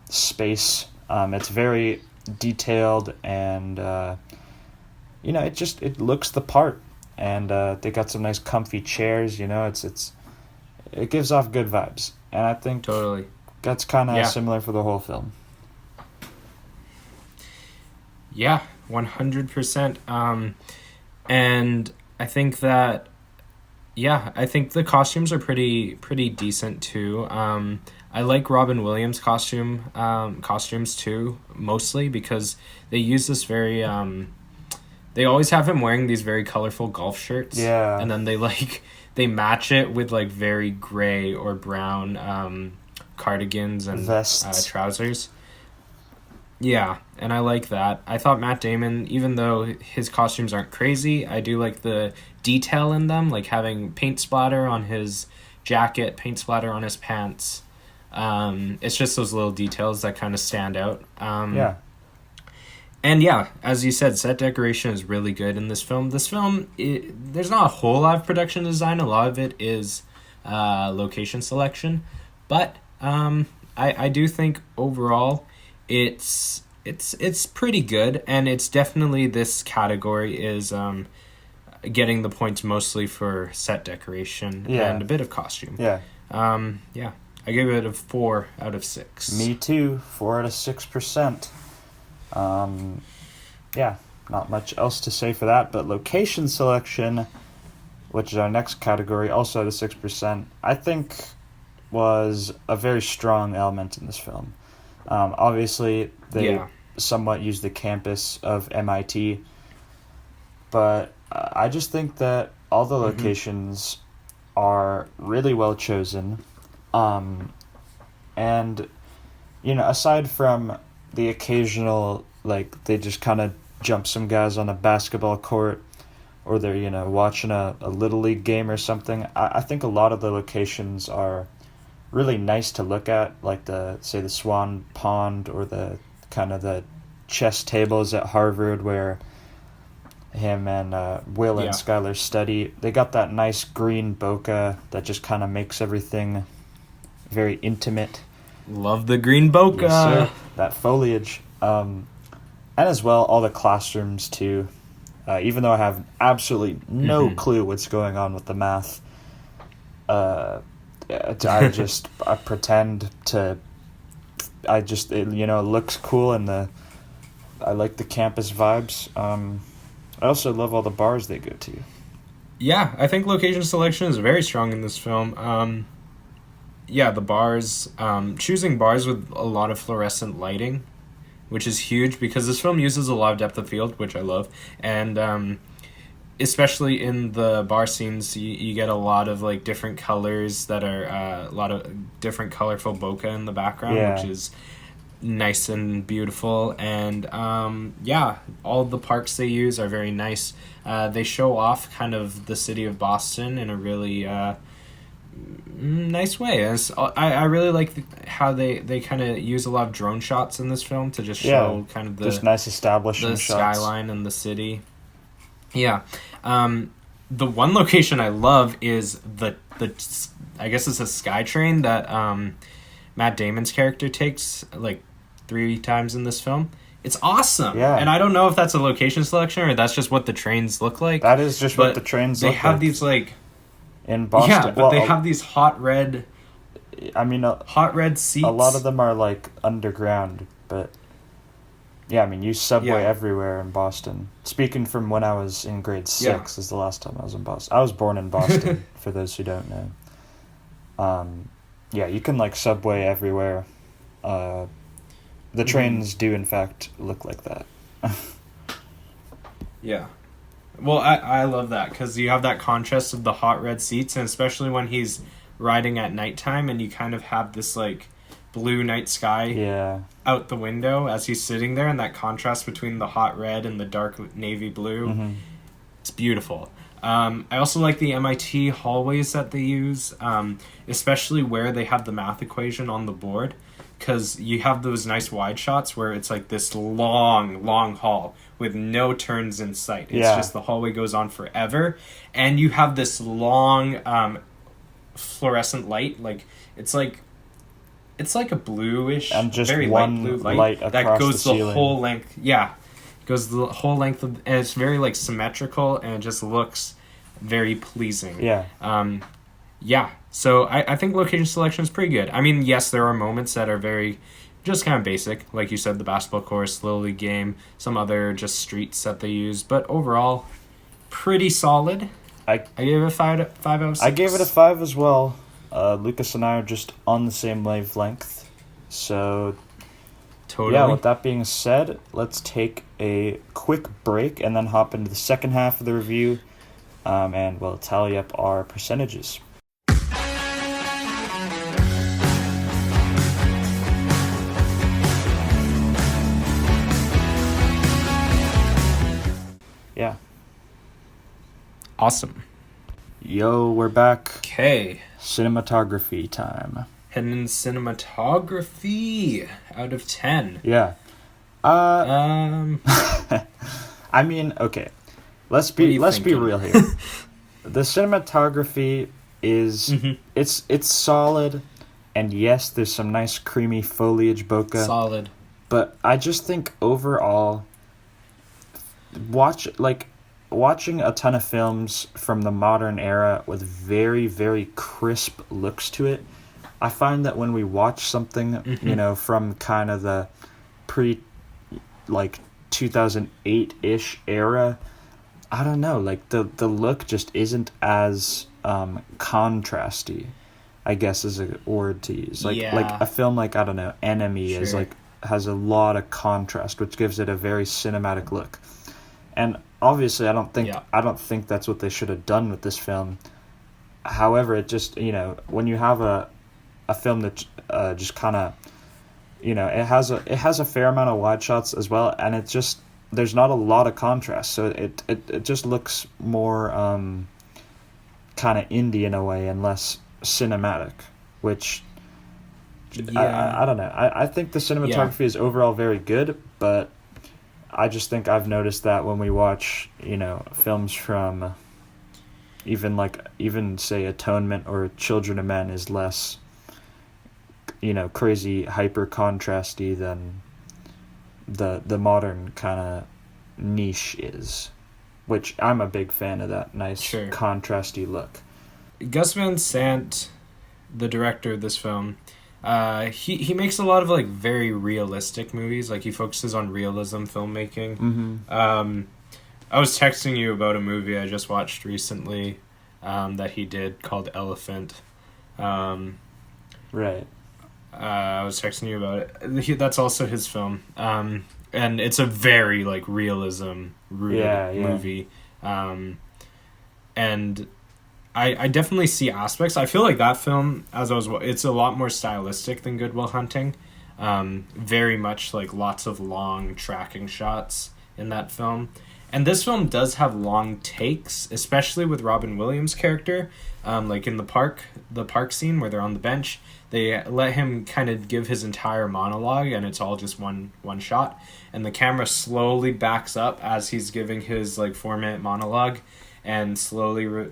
space. It's very detailed, and it looks the part, and they got some nice comfy chairs. It gives off good vibes, and I think Totally. that's kind of similar for the whole film. Yeah, 100%. And I think that, I think the costumes are pretty decent too. I like Robin Williams' costumes too, mostly because they use this very, they always have him wearing these very colorful golf shirts. Yeah. And then they match it with like very gray or brown, cardigans and Vests. trousers. Yeah, and I like that. I thought Matt Damon, even though his costumes aren't crazy, I do like the detail in them, like having paint splatter on his jacket, paint splatter on his pants. It's just those little details that kind of stand out. Yeah. And yeah, as you said, set decoration is really good in this film. There's not a whole lot of production design. A lot of it is location selection. But I do think overall it's pretty good, and it's definitely, this category is getting the points mostly for set decoration and a bit of costume. Yeah. I gave it a 4 out of 6. Me too. 4 out of 6%. Not much else to say for that, but location selection, which is our next category, also out of 6%, I think was a very strong element in this film. Obviously, they somewhat use the campus of MIT, but I just think that all the locations are really well chosen. And, aside from the occasional, like, they just kind of jump some guys on a basketball court, or they're, watching a Little League game or something, I think a lot of the locations are really nice to look at, like the Swan Pond, or the kind of the chess tables at Harvard where him and Will and Skyler study. They got that nice green bokeh that just kind of makes everything very intimate. Love the green bokeh. Yes, sir. That foliage. And as well, all the classrooms too. Even though I have absolutely no clue what's going on with the math, I pretend to. It looks cool, and I like the campus vibes. I also love all the bars they go to. Yeah, I think location selection is very strong in this film. The bars, choosing bars with a lot of fluorescent lighting, which is huge because this film uses a lot of depth of field, which I love. And especially in the bar scenes, you get a lot of like different colors that are a lot of different colorful bokeh in the background, which is nice and beautiful, and yeah, all the parks they use are very nice. They show off kind of the city of Boston in a really nice way. I really like how they kind of use a lot of drone shots in this film to just show kind of just nice establishing the shots. skyline and the city. Yeah. The one location I love is the I guess it's a sky train that Matt Damon's character takes like 3 times in this film. It's awesome. Yeah. And I don't know if that's a location selection or that's just what the trains look like. That is just what the trains look like. They have these like in Boston. Yeah, but they have these hot red hot red seats. A lot of them are like underground, but yeah, I mean, you subway everywhere in Boston. Speaking from when I was in grade 6 is the last time I was in Boston. I was born in Boston, for those who don't know. Yeah, you can like subway everywhere. The trains do in fact look like that. Yeah. Well, I love that because you have that contrast of the hot red seats, and especially when he's riding at nighttime and you kind of have this like blue night sky out the window as he's sitting there, and that contrast between the hot red and the dark navy blue. It's beautiful. I also like the MIT hallways that they use, especially where they have the math equation on the board, because you have those nice wide shots where it's like this long hall with no turns in sight. It's just the hallway goes on forever, and you have this long fluorescent light. Like it's like a bluish, and just very one light blue light across that goes the ceiling. whole length. Yeah, goes the whole length of, and it's very like symmetrical, and it just looks very pleasing. Yeah. So I think location selection is pretty good. I mean, yes, there are moments that are very just kind of basic, like you said, the basketball course, Little League game, some other just streets that they use, but overall, pretty solid. I gave it a 5 out of 6. I gave it a 5 as well. Lucas and I are just on the same wavelength. So, totally. Yeah, with that being said, let's take a quick break and then hop into the second half of the review, and we'll tally up our percentages. Yeah. Awesome. Yo, we're back. Okay. Cinematography time. Heading in cinematography out of 10. Yeah. I mean, okay. Let's be real here. The cinematography is it's solid, and yes, there's some nice creamy foliage bokeh. Solid. But I just think overall, watching a ton of films from the modern era with very, very crisp looks to it, I find that when we watch something, from kind of the like 2008-ish era, I don't know, like the look just isn't as contrasty, I guess is a word to use. Like a film like, I don't know, Enemy is like has a lot of contrast, which gives it a very cinematic look. And obviously I don't think that's what they should have done with this film. However, it just, when you have a film that just kind of, it has a fair amount of wide shots as well, and it just, there's not a lot of contrast, so it just looks more kind of indie in a way and less cinematic, which I don't know. I think the cinematography is overall very good, but I just think I've noticed that when we watch, films from even say Atonement or Children of Men is less, crazy hyper contrasty than the modern kind of niche is, which I'm a big fan of that nice contrasty look. Gus Van Sant, the director of this film, he makes a lot of like very realistic movies. Like he focuses on realism filmmaking. I was texting you about a movie I just watched recently that he did called Elephant. Right. I was texting you about it. That's also his film. And it's a very like realism rooted movie. And I definitely see aspects. I feel like that film, it's a lot more stylistic than Good Will Hunting. Very much like lots of long tracking shots in that film. And this film does have long takes, especially with Robin Williams' character. Like in the park scene where they're on the bench, they let him kind of give his entire monologue, and it's all just one shot. And the camera slowly backs up as he's giving his like 4-minute monologue, and slowly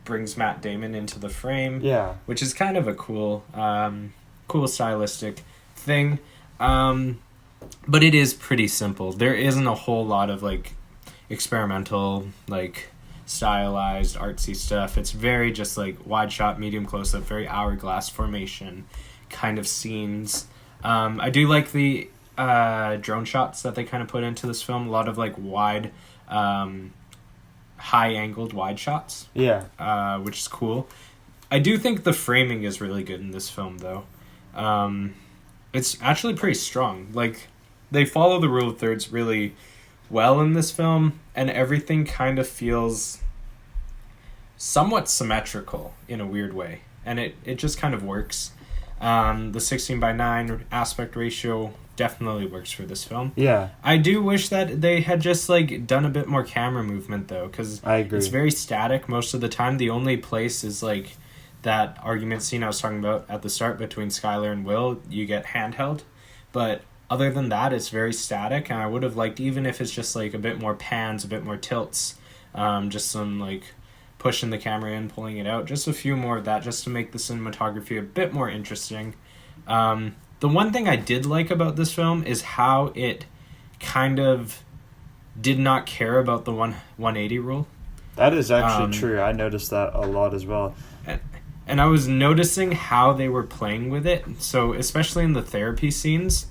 brings Matt Damon into the frame. Yeah, which is kind of a cool stylistic thing. But it is pretty simple. There isn't a whole lot of like experimental, like stylized, artsy stuff. It's very just like wide shot, medium close up, very hourglass formation kind of scenes. I do like the drone shots that they kind of put into this film. A lot of like wide, high angled wide shots. Yeah. Which is cool. I do think the framing is really good in this film, though. It's actually pretty strong. Like, they follow the rule of thirds really well in this film, and everything kind of feels somewhat symmetrical in a weird way. And it just kind of works. The 16:9 aspect ratio definitely works for this film. Yeah. I do wish that they had just, like, done a bit more camera movement, though, because I agree. It's very static most of the time. The only place is, like, that argument scene I was talking about at the start between Skyler and Will. You get handheld, but other than that, it's very static, and I would have liked, even if it's just like a bit more pans, a bit more tilts, just some like pushing the camera in, pulling it out, just a few more of that, just to make the cinematography a bit more interesting. The one thing I did like about this film is how it kind of did not care about the 180 rule. That is actually true. I noticed that a lot as well. And I was noticing how they were playing with it. So especially in the therapy scenes,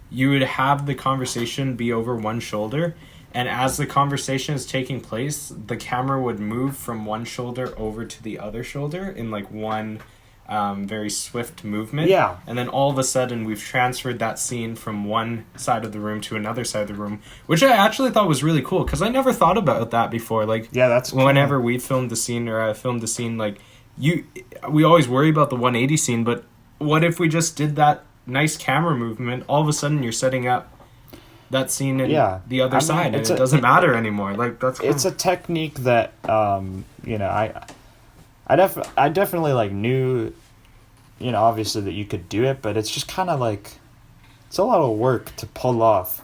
you would have the conversation be over one shoulder. And as the conversation is taking place, the camera would move from one shoulder over to the other shoulder in like one very swift movement. Yeah. And then all of a sudden we've transferred that scene from one side of the room to another side of the room, which I actually thought was really cool because I never thought about that before. Like, yeah, that's whenever we filmed the scene or I filmed the scene, like, we always worry about the 180 scene, but what if we just did that nice camera movement? All of a sudden, you're setting up that scene in the other side, and it doesn't matter anymore. Like, that's cool. It's a technique that I definitely like knew, obviously that you could do it, but it's just kind of like it's a lot of work to pull off.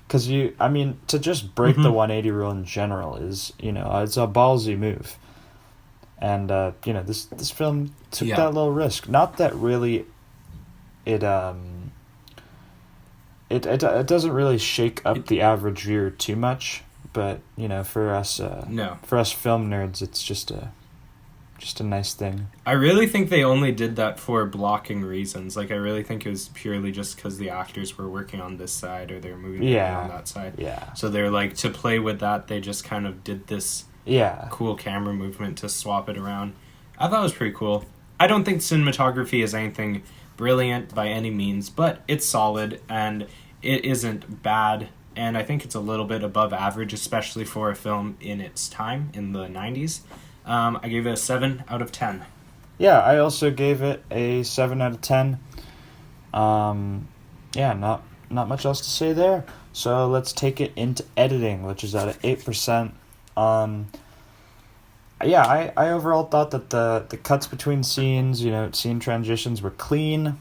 Because to just break the 180 rule in general is it's a ballsy move. And, this film took that little risk. Not that really it doesn't really shake up the average viewer too much, but, for us film nerds, it's just a nice thing. I really think they only did that for blocking reasons. Like, I really think it was purely just because the actors were working on this side or they were moving on that side. Yeah. So they're like, to play with that, they just kind of did this cool camera movement to swap it around. I thought it was pretty cool. I don't think cinematography is anything brilliant by any means, but it's solid and it isn't bad, and I think it's a little bit above average, especially for a film in its time in the 90s. I gave it a 7 out of 10. Yeah, I also gave it a 7 out of 10. Not much else to say there. So let's take it into editing, which is at an 8%. I overall thought that the cuts between scenes, scene transitions were clean.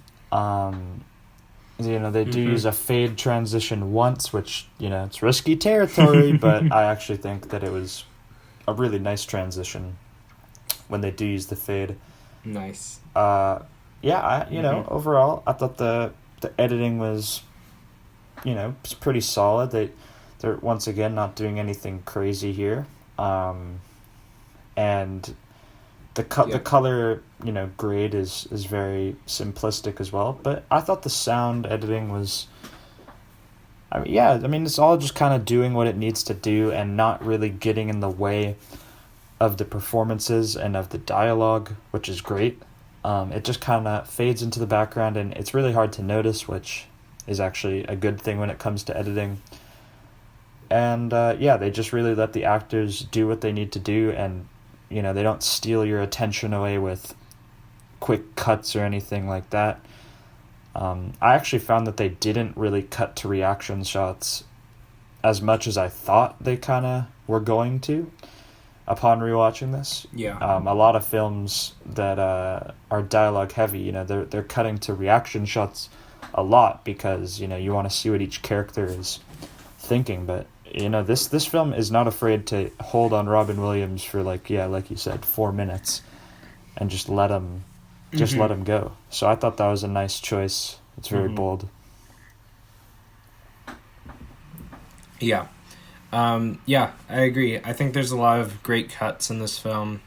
They do use a fade transition once, which, it's risky territory, but I actually think that it was a really nice transition when they do use the fade. Nice. Overall, I thought the editing was, was pretty solid. They're once again not doing anything crazy here. And the color, grade is very simplistic as well. But I thought the sound editing was, it's all just kind of doing what it needs to do and not really getting in the way of the performances and of the dialogue, which is great. It just kind of fades into the background and it's really hard to notice, which is actually a good thing when it comes to editing. And, they just really let the actors do what they need to do, and, they don't steal your attention away with quick cuts or anything like that. I actually found that they didn't really cut to reaction shots as much as I thought they kind of were going to upon rewatching this. Yeah. A lot of films that are dialogue heavy, you know, they're cutting to reaction shots a lot because, you know, you want to see what each character is thinking. But, you know, this film is not afraid to hold on Robin Williams for, like you said, 4 minutes and just let him go. So I thought that was a nice choice. It's very bold. Yeah. Yeah, I agree. I think there's a lot of great cuts in this film.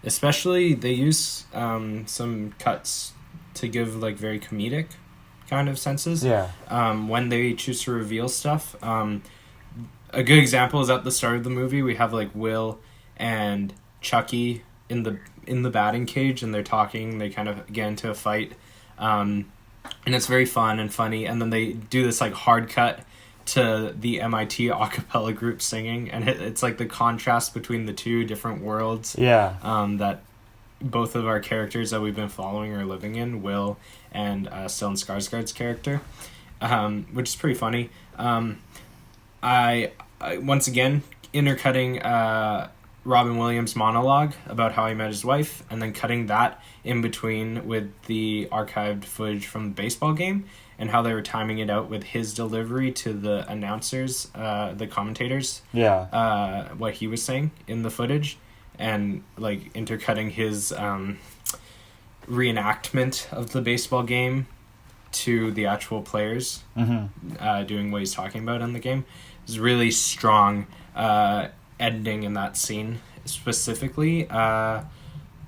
Especially they use some cuts to give like very comedic kind of senses. Yeah. When they choose to reveal stuff. A good example is at the start of the movie we have like Will and Chucky in the batting cage, and they're talking. They kind of get into a fight, and it's very fun and funny. And then they do this like hard cut to the MIT a cappella group singing, and it's like the contrast between the two different worlds. Yeah. That both of our characters that we've been following are living in, Will and Stellan Skarsgård's character, which is pretty funny. I once again intercutting Robin Williams' monologue about how he met his wife, and then cutting that in between with the archived footage from the baseball game, and how they were timing it out with his delivery to the announcers, the commentators. Yeah. What he was saying in the footage, and like intercutting his reenactment of the baseball game to the actual players doing what he's talking about in the game. It's really strong editing in that scene specifically.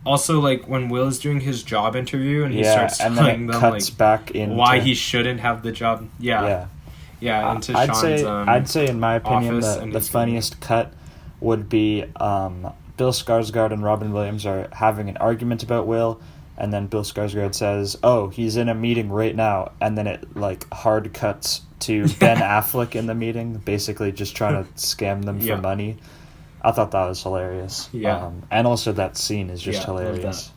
Also, like when Will is doing his job interview and he starts telling them like back into why he shouldn't have the job. Yeah. Into Sean's I'd say in my opinion the funniest cut would be Bill Skarsgård and Robin Williams are having an argument about Will, and then Bill Skarsgård says, "Oh, he's in a meeting right now," and then it like hard cuts to Ben Affleck in the meeting, basically just trying to scam them for money. I thought that was hilarious. Yeah. And also that scene is just hilarious.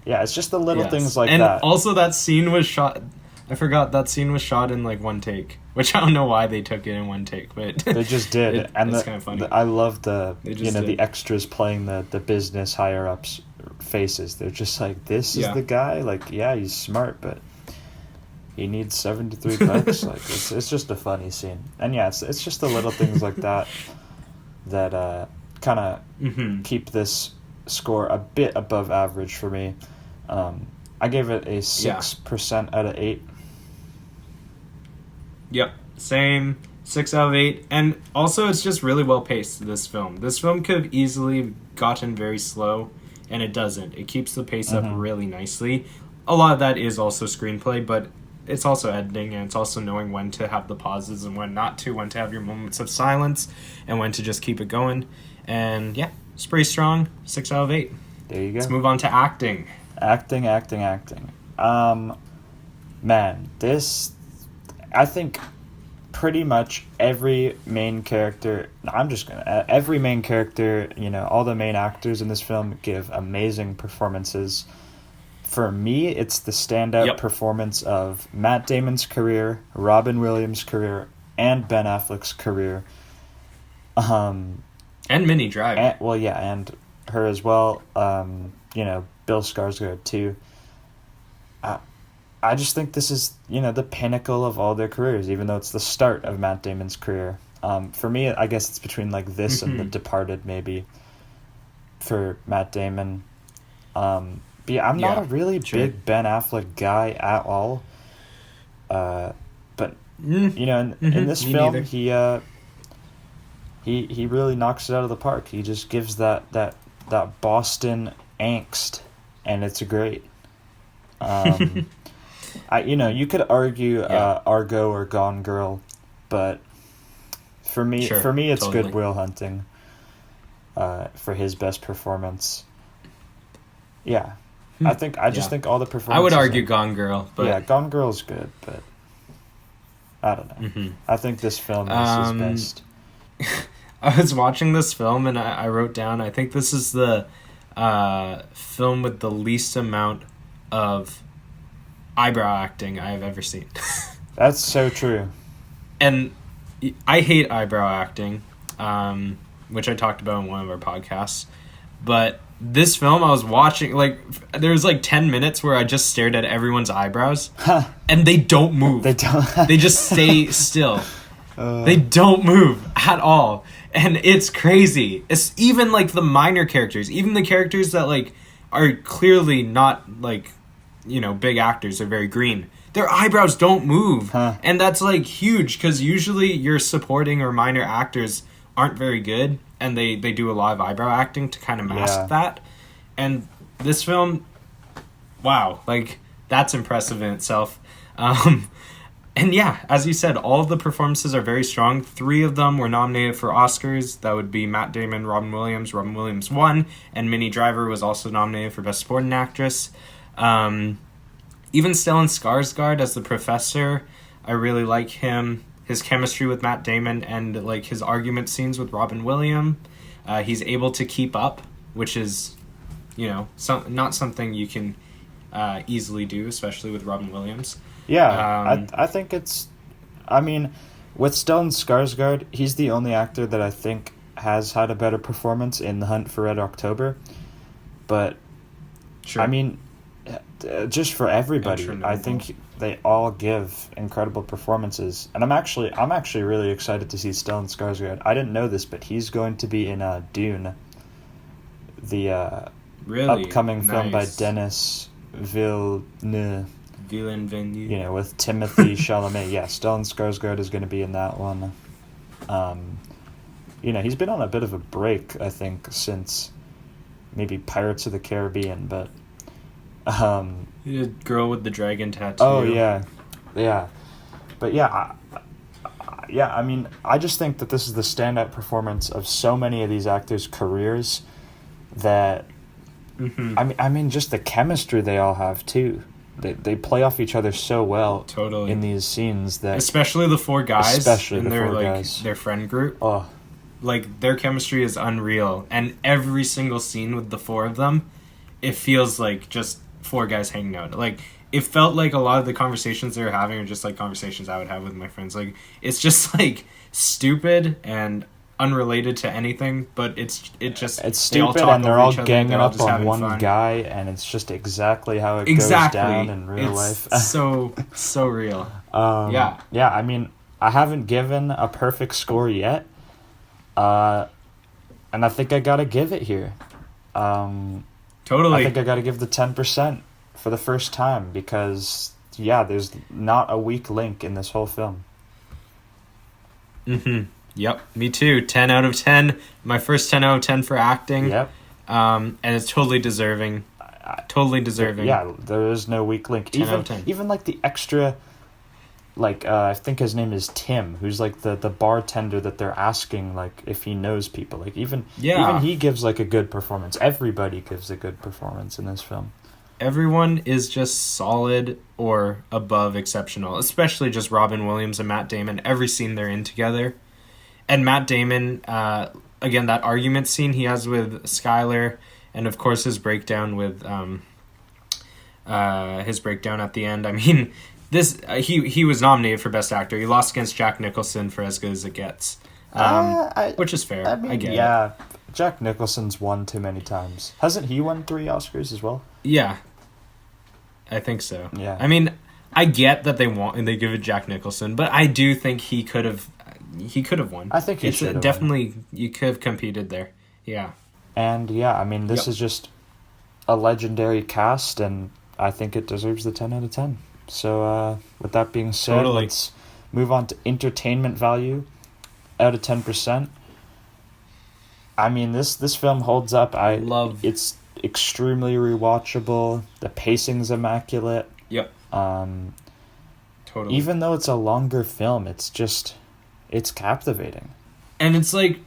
Yeah, it's just the little things like and that. And also that scene was shot... I forgot that scene was shot in like one take, which I don't know why they took it in one take, but... They just did. It's kind of funny. I love the extras playing the business higher-ups faces. They're just like, this is the guy? Like, yeah, he's smart, but... he needs $73. Like it's just a funny scene, and it's just the little things like that kind of keep this score a bit above average for me. I gave it a 6% out of 8. Yep, same. 6 out of 8, and also it's just really well paced. This film could have easily gotten very slow, and it doesn't. It keeps the pace up really nicely. A lot of that is also screenplay, but it's also editing, and it's also knowing when to have the pauses and when not to, when to have your moments of silence, and when to just keep it going. And yeah, it's pretty strong. 6 out of 8. There you go. Let's move on to acting. Acting. Man, I think pretty much every main character, you know, all the main actors in this film give amazing performances. For me, it's the standout performance of Matt Damon's career, Robin Williams' career, and Ben Affleck's career. And Minnie Driver. And her as well. You know, Bill Skarsgård too. I just think this is, you know, the pinnacle of all their careers, even though it's the start of Matt Damon's career. For me, I guess it's between like this and The Departed, maybe, for Matt Damon. But yeah, I'm not a really big Ben Affleck guy at all. But you know, in this film, neither. he really knocks it out of the park. He just gives that Boston angst, and it's great. You could argue Argo or Gone Girl, but for me, it's totally. Good Will Hunting. For his best performance. Yeah. I just think all the performances... I would argue Gone Girl, but... Yeah, Gone Girl's good, but... I don't know. I think this film is his best. I was watching this film, and I wrote down, I think this is the film with the least amount of eyebrow acting I have ever seen. That's so true. And I hate eyebrow acting, which I talked about in one of our podcasts. But this film I was watching, like, there was like 10 minutes where I just stared at everyone's eyebrows, and they don't move. They don't. They just stay still. They don't move at all. And it's crazy. It's even like the minor characters, even the characters that like are clearly not like, you know, big actors, they're very green. Their eyebrows don't move. And that's like huge, because usually your supporting or minor actors aren't very good, and they do a lot of eyebrow acting to kind of mask that. And this film, wow, like, that's impressive in itself. And yeah, as you said, all of the performances are very strong. 3 of them were nominated for Oscars. That would be Matt Damon, Robin Williams. Robin Williams won, and Minnie Driver was also nominated for Best Supporting Actress. Even Stellan Skarsgård as the professor, I really like him. His chemistry with Matt Damon and like his argument scenes with Robin Williams. He's able to keep up, which is, you know, not something you can easily do, especially with Robin Williams. Yeah, I think it's... I mean, with Stellan Skarsgård, he's the only actor that I think has had a better performance in The Hunt for Red October. But, Sure. I mean, just for everybody, I think they all give incredible performances. And I'm actually really excited to see Stellan Skarsgård. I didn't know this, but he's going to be in Dune, the Really upcoming film by nice. Denis Villeneuve. Villeneuve. You know, with Timothy Chalamet. Yeah, Stellan Skarsgård is going to be in that one. You know, he's been on a bit of a break, I think, since maybe Pirates of the Caribbean, but... The girl with the dragon tattoo. Oh, yeah. Yeah. But yeah, I mean, I just think that this is the standout performance of so many of these actors' careers that... I mean, just the chemistry they all have, too. They play off each other so well in these scenes that... Especially the 4 guys. Especially in the their, 4 like, guys. their friend group. Oh. Like, their chemistry is unreal. And every single scene with the 4 of them, it feels like just 4 guys hanging out. Like, it felt like a lot of the conversations they were having are just, like, conversations I would have with my friends. Like, it's just, like, stupid and unrelated to anything, but it's stupid, and they're all ganging up on one guy, and it's just exactly how it goes down in real life. so real. Yeah, I mean, I haven't given a perfect score yet, and I think I gotta give it here. Totally. I think I gotta give the 10% for the first time, because there's not a weak link in this whole film. Yep, me too. 10 out of 10. My first 10 out of 10 for acting. Yep. And it's totally deserving. Totally deserving. Yeah, there is no weak link. 10 out of 10. Even like the extra, like, I think his name is Tim, who's like the bartender that they're asking, like, if he knows people. Like, even he gives like a good performance. Everybody gives a good performance in this film. Everyone is just solid or above exceptional, especially just Robin Williams and Matt Damon. Every scene they're in together. And Matt Damon, again, that argument scene he has with Skyler, and of course his breakdown with his breakdown at the end. I mean, this he was nominated for Best Actor. He lost against Jack Nicholson for As Good as It Gets, which is fair. I mean, I get it. Yeah, Jack Nicholson's won too many times. Hasn't he won 3 Oscars as well? Yeah, I think so. Yeah. I mean, I get that they give it Jack Nicholson, but I do think he could have won. I think he should have definitely won. You could have competed there. Yeah. And yeah, I mean, this is just a legendary cast, and I think it deserves the 10 out of 10. So with that being said, let's move on to entertainment value out of 10%. I mean, this film holds up. It's extremely rewatchable. The pacing's immaculate. Yep. Totally. Even though it's a longer film, it's captivating. And it's like,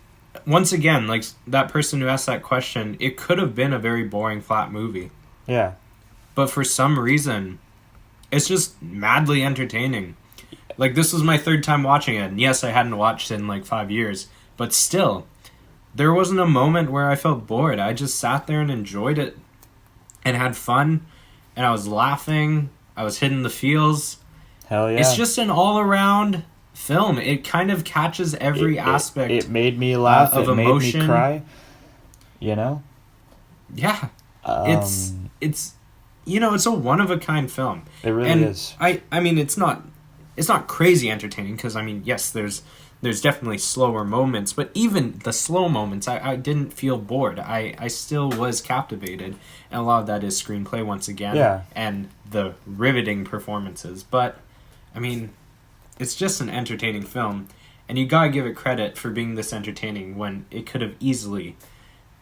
once again, like that person who asked that question, it could have been a very boring, flat movie. Yeah. But for some reason, it's just madly entertaining. Like, this was my 3rd time watching it. And yes, I hadn't watched it in like 5 years. But still, there wasn't a moment where I felt bored. I just sat there and enjoyed it and had fun. And I was laughing. I was hitting the feels. Hell yeah. It's just an all-around film. It kind of catches every aspect. It made me laugh. Of it emotion. made me cry. You know? Yeah. It's it's a one-of-a-kind film. It really is. I mean, it's not crazy entertaining because, I mean, yes, there's definitely slower moments, but even the slow moments, I didn't feel bored. I still was captivated, and a lot of that is screenplay once again, and the riveting performances. But, I mean, it's just an entertaining film, and you gotta give it credit for being this entertaining when it could have easily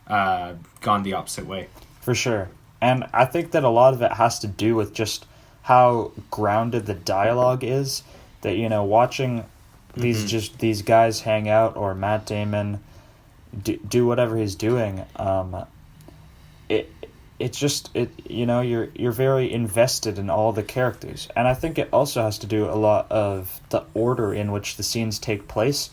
gone the opposite way. For sure. And I think that a lot of it has to do with just how grounded the dialogue is, that, you know, watching these guys hang out, or Matt Damon do whatever he's doing, you're very invested in all the characters. And I think it also has to do a lot of the order in which the scenes take place.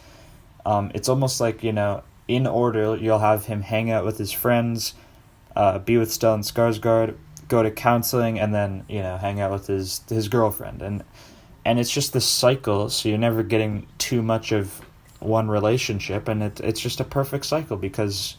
It's almost like, you know, in order, you'll have him hang out with his friends, be with Stellan Skarsgård, go to counseling, and then, you know, hang out with his girlfriend. And it's just this cycle, so you're never getting too much of one relationship, and it's just a perfect cycle because,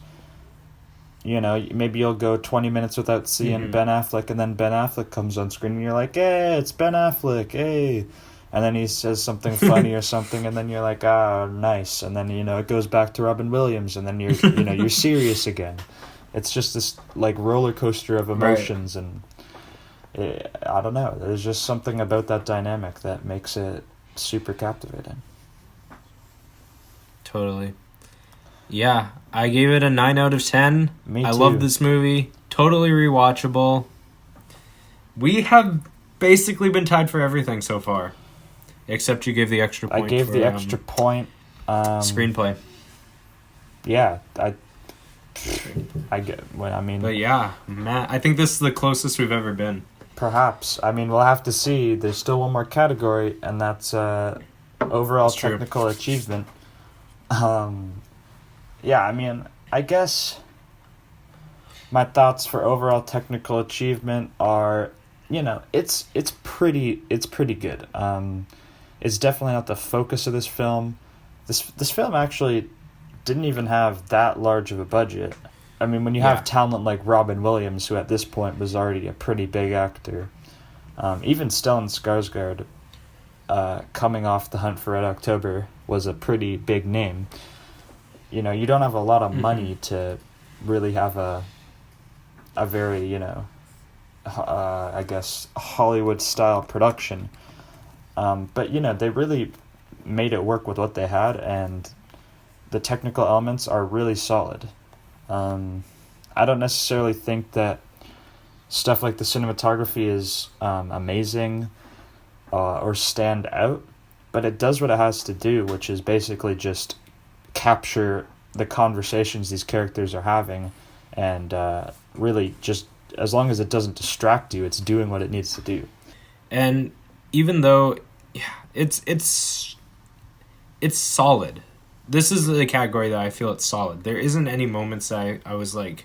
you know, maybe you'll go 20 minutes without seeing Ben Affleck, and then Ben Affleck comes on screen, and you're like, hey, it's Ben Affleck, hey. And then he says something funny or something, and then you're like, ah, nice. And then, you know, it goes back to Robin Williams, and then you're serious again. It's just this, like, roller coaster of emotions, right. And I don't know. There's just something about that dynamic that makes it super captivating. Totally. Yeah, I gave it a 9 out of 10. Me too. I love this movie. Totally rewatchable. We have basically been tied for everything so far. Except you gave the extra point. I gave the extra point. Screenplay. Yeah, I get what I mean. But yeah, Matt, I think this is the closest we've ever been. Perhaps. I mean, we'll have to see. There's still one more category, and that's overall technical achievement. Yeah, I mean, I guess my thoughts for overall technical achievement are, you know, it's pretty good. It's definitely not the focus of this film. This film actually didn't even have that large of a budget. I mean, when you have talent like Robin Williams, who at this point was already a pretty big actor, even Stellan Skarsgård, coming off The Hunt for Red October, was a pretty big name. You know, you don't have a lot of money to really have a very, you know, I guess, Hollywood-style production. But, you know, they really made it work with what they had, and the technical elements are really solid. I don't necessarily think that stuff like the cinematography is amazing or stand out, but it does what it has to do, which is basically just capture the conversations these characters are having, and really just, as long as it doesn't distract you, it's doing what it needs to do. And even though it's solid, this is the category that I feel it's solid. There isn't any moments that I was like,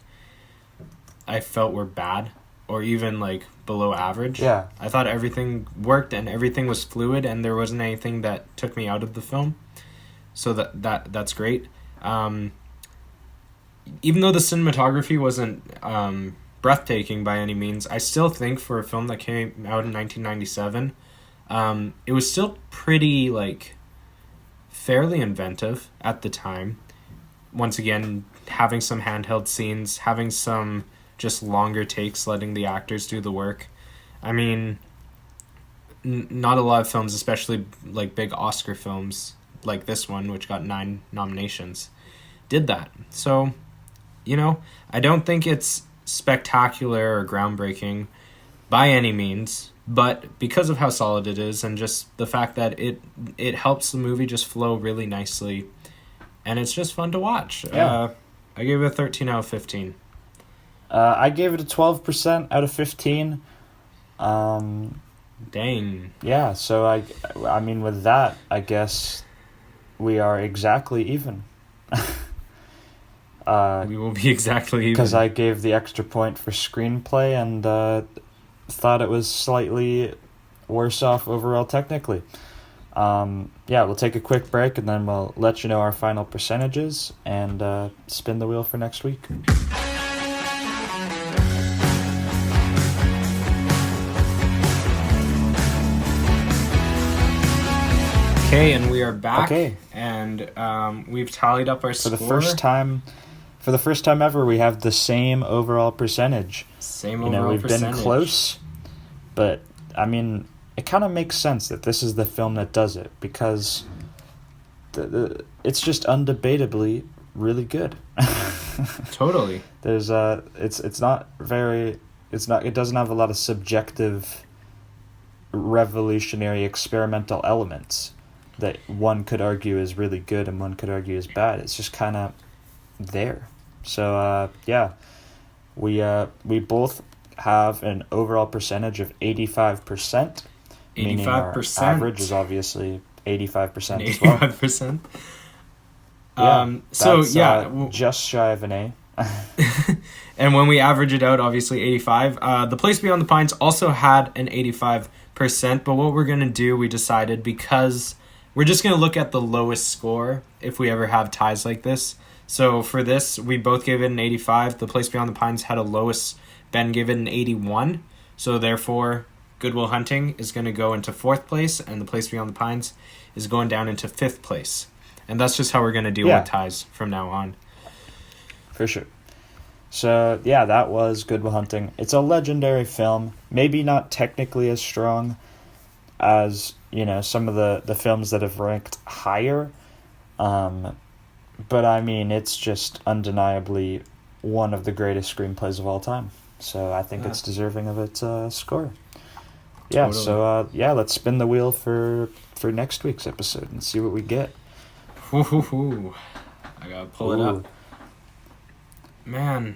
I felt were bad or even like below average. Yeah. I thought everything worked and everything was fluid, and there wasn't anything that took me out of the film. So that's great. Even though the cinematography wasn't breathtaking by any means, I still think for a film that came out in 1997, it was still pretty, like, fairly inventive at the time. Once again, having some handheld scenes, having some just longer takes, letting the actors do the work. I mean, not a lot of films, especially like big Oscar films like this one, which got 9 nominations, did that. So, you know, I don't think it's spectacular or groundbreaking by any means, but because of how solid it is and just the fact that it helps the movie just flow really nicely, and it's just fun to watch. Yeah. I gave it a 13 out of 15. I gave it a 12% out of 15. Dang. Yeah, so I mean, with that, I guess we are exactly even. We will be exactly even. Because I gave the extra point for screenplay and thought it was slightly worse off overall technically. We'll take a quick break and then we'll let you know our final percentages and spin the wheel for next week. Okay, and we are back. Okay. And we've tallied up our score. For the first time ever, we have the same overall percentage. We've been close, but I mean, it kind of makes sense that this is the film that does it because it's just undebatably really good. Totally. There's it doesn't have a lot of subjective, revolutionary, experimental elements that one could argue is really good and one could argue is bad. It's just kind of there. So we both have an overall percentage of 85%. 85%. Meaning our average is obviously 85% as well. 85%. Just shy of an A. And when we average it out, obviously 85. The Place Beyond the Pines also had an 85%, but what we're going to do, we decided, because we're just going to look at the lowest score if we ever have ties like this. So for this, we both gave it an 85. The Place Beyond the Pines had a lowest. Ben gave it an 81. So therefore, Good Will Hunting is going to go into 4th place, and The Place Beyond the Pines is going down into 5th place. And that's just how we're going to deal with ties from now on. For sure. So, that was Good Will Hunting. It's a legendary film. Maybe not technically as strong as, some of the films that have ranked higher. But, I mean, it's just undeniably one of the greatest screenplays of all time. So, I think it's deserving of its score. Yeah, totally. So, let's spin the wheel for next week's episode and see what we get. I gotta pull it up. Man,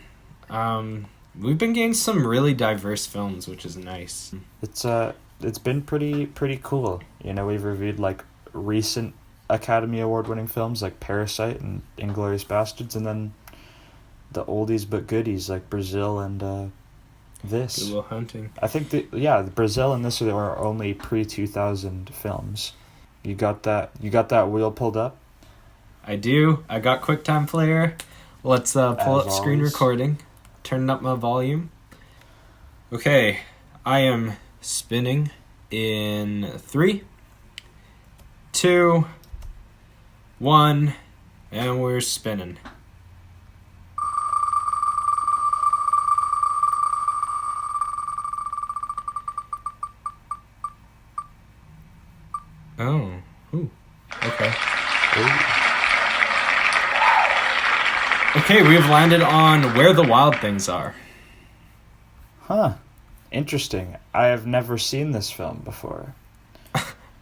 we've been getting some really diverse films, which is nice. It's been pretty cool. We've reviewed like recent Academy Award winning films like Parasite and Inglourious Bastards, and then the oldies but goodies like Brazil and this. Good Will Hunting. I think the Brazil and this are our only pre-2000 films. You got that wheel pulled up? I do. I got QuickTime Player. Let's pull up screen recording. Turning up my volume. Okay, I am spinning in 3, 2, 1, and we're spinning. Oh, ooh, okay. Ooh. Okay, we have landed on Where the Wild Things Are. Huh. Interesting. I have never seen this film before.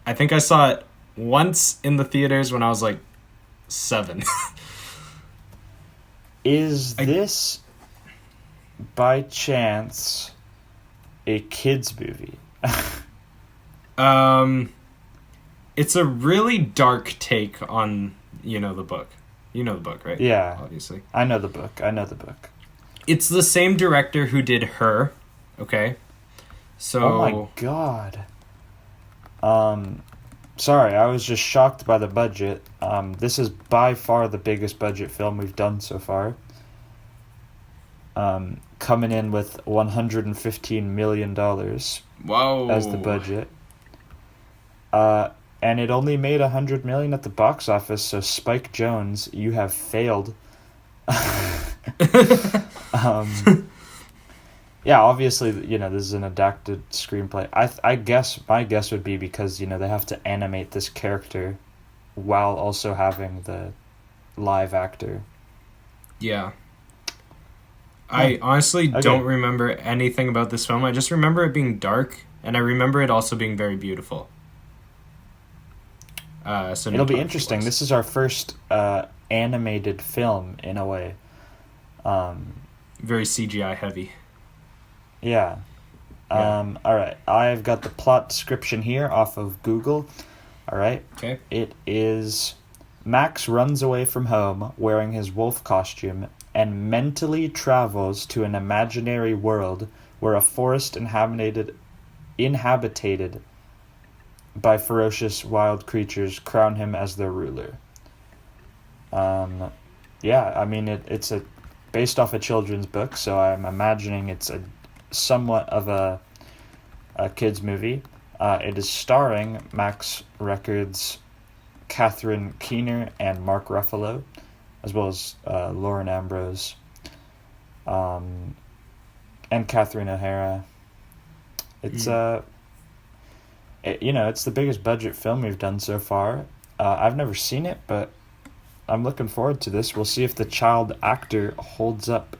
I think I saw it once in the theaters when I was like 7. Is this, by chance, a kids' movie? It's a really dark take on, the book. You know the book, right? Yeah. Obviously. I know the book. It's the same director who did Her, okay? So. Oh my god. Sorry, I was just shocked by the budget. This is by far the biggest budget film we've done so far. Coming in with $115 million. Whoa. As the budget. And it only made $100 million at the box office, so Spike Jonze, you have failed. Obviously, this is an adapted screenplay. I guess my guess would be because, they have to animate this character while also having the live actor. Yeah. I honestly don't remember anything about this film. I just remember it being dark, and I remember it also being very beautiful. It'll be interesting. This is our first animated film, in a way. Very CGI heavy. Yeah. All right. I've got the plot description here off of Google. All right. Okay. It is Max runs away from home wearing his wolf costume and mentally travels to an imaginary world where a forest inhabited by ferocious wild creatures crown him as their ruler. Yeah, I mean, it's based off a children's book, so I'm imagining it's a somewhat of a kid's movie. It is starring Max Records' Catherine Keener and Mark Ruffalo, as well as Lauren Ambrose, and Catherine O'Hara. It's it's the biggest budget film we've done so far. I've never seen it, but I'm looking forward to this. We'll see if the child actor holds up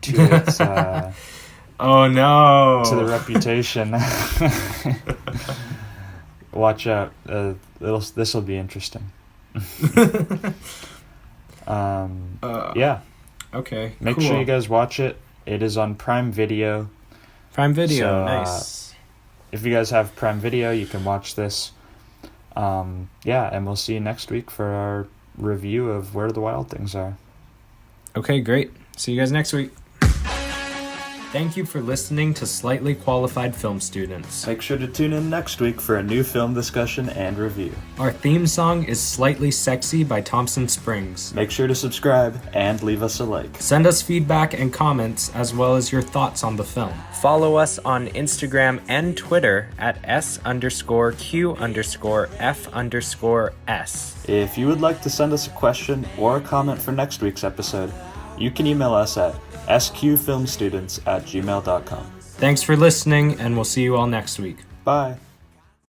to its oh no, to the reputation. Watch out. This will be interesting. Yeah. Okay. Make cool. sure you guys watch it. It is on Prime Video. Prime Video, So, nice. If you guys have Prime Video, you can watch this. Yeah, and we'll see you next week for our review of Where the Wild Things Are. Okay, great. See you guys next week. Thank you for listening to Slightly Qualified Film Students. Make sure to tune in next week for a new film discussion and review. Our theme song is Slightly Sexy by Thompson Springs. Make sure to subscribe and leave us a like. Send us feedback and comments as well as your thoughts on the film. Follow us on Instagram and Twitter at S_Q_F_S. If you would like to send us a question or a comment for next week's episode, you can email us at sqfilmstudents@gmail.com. Thanks for listening, and we'll see you all next week. Bye.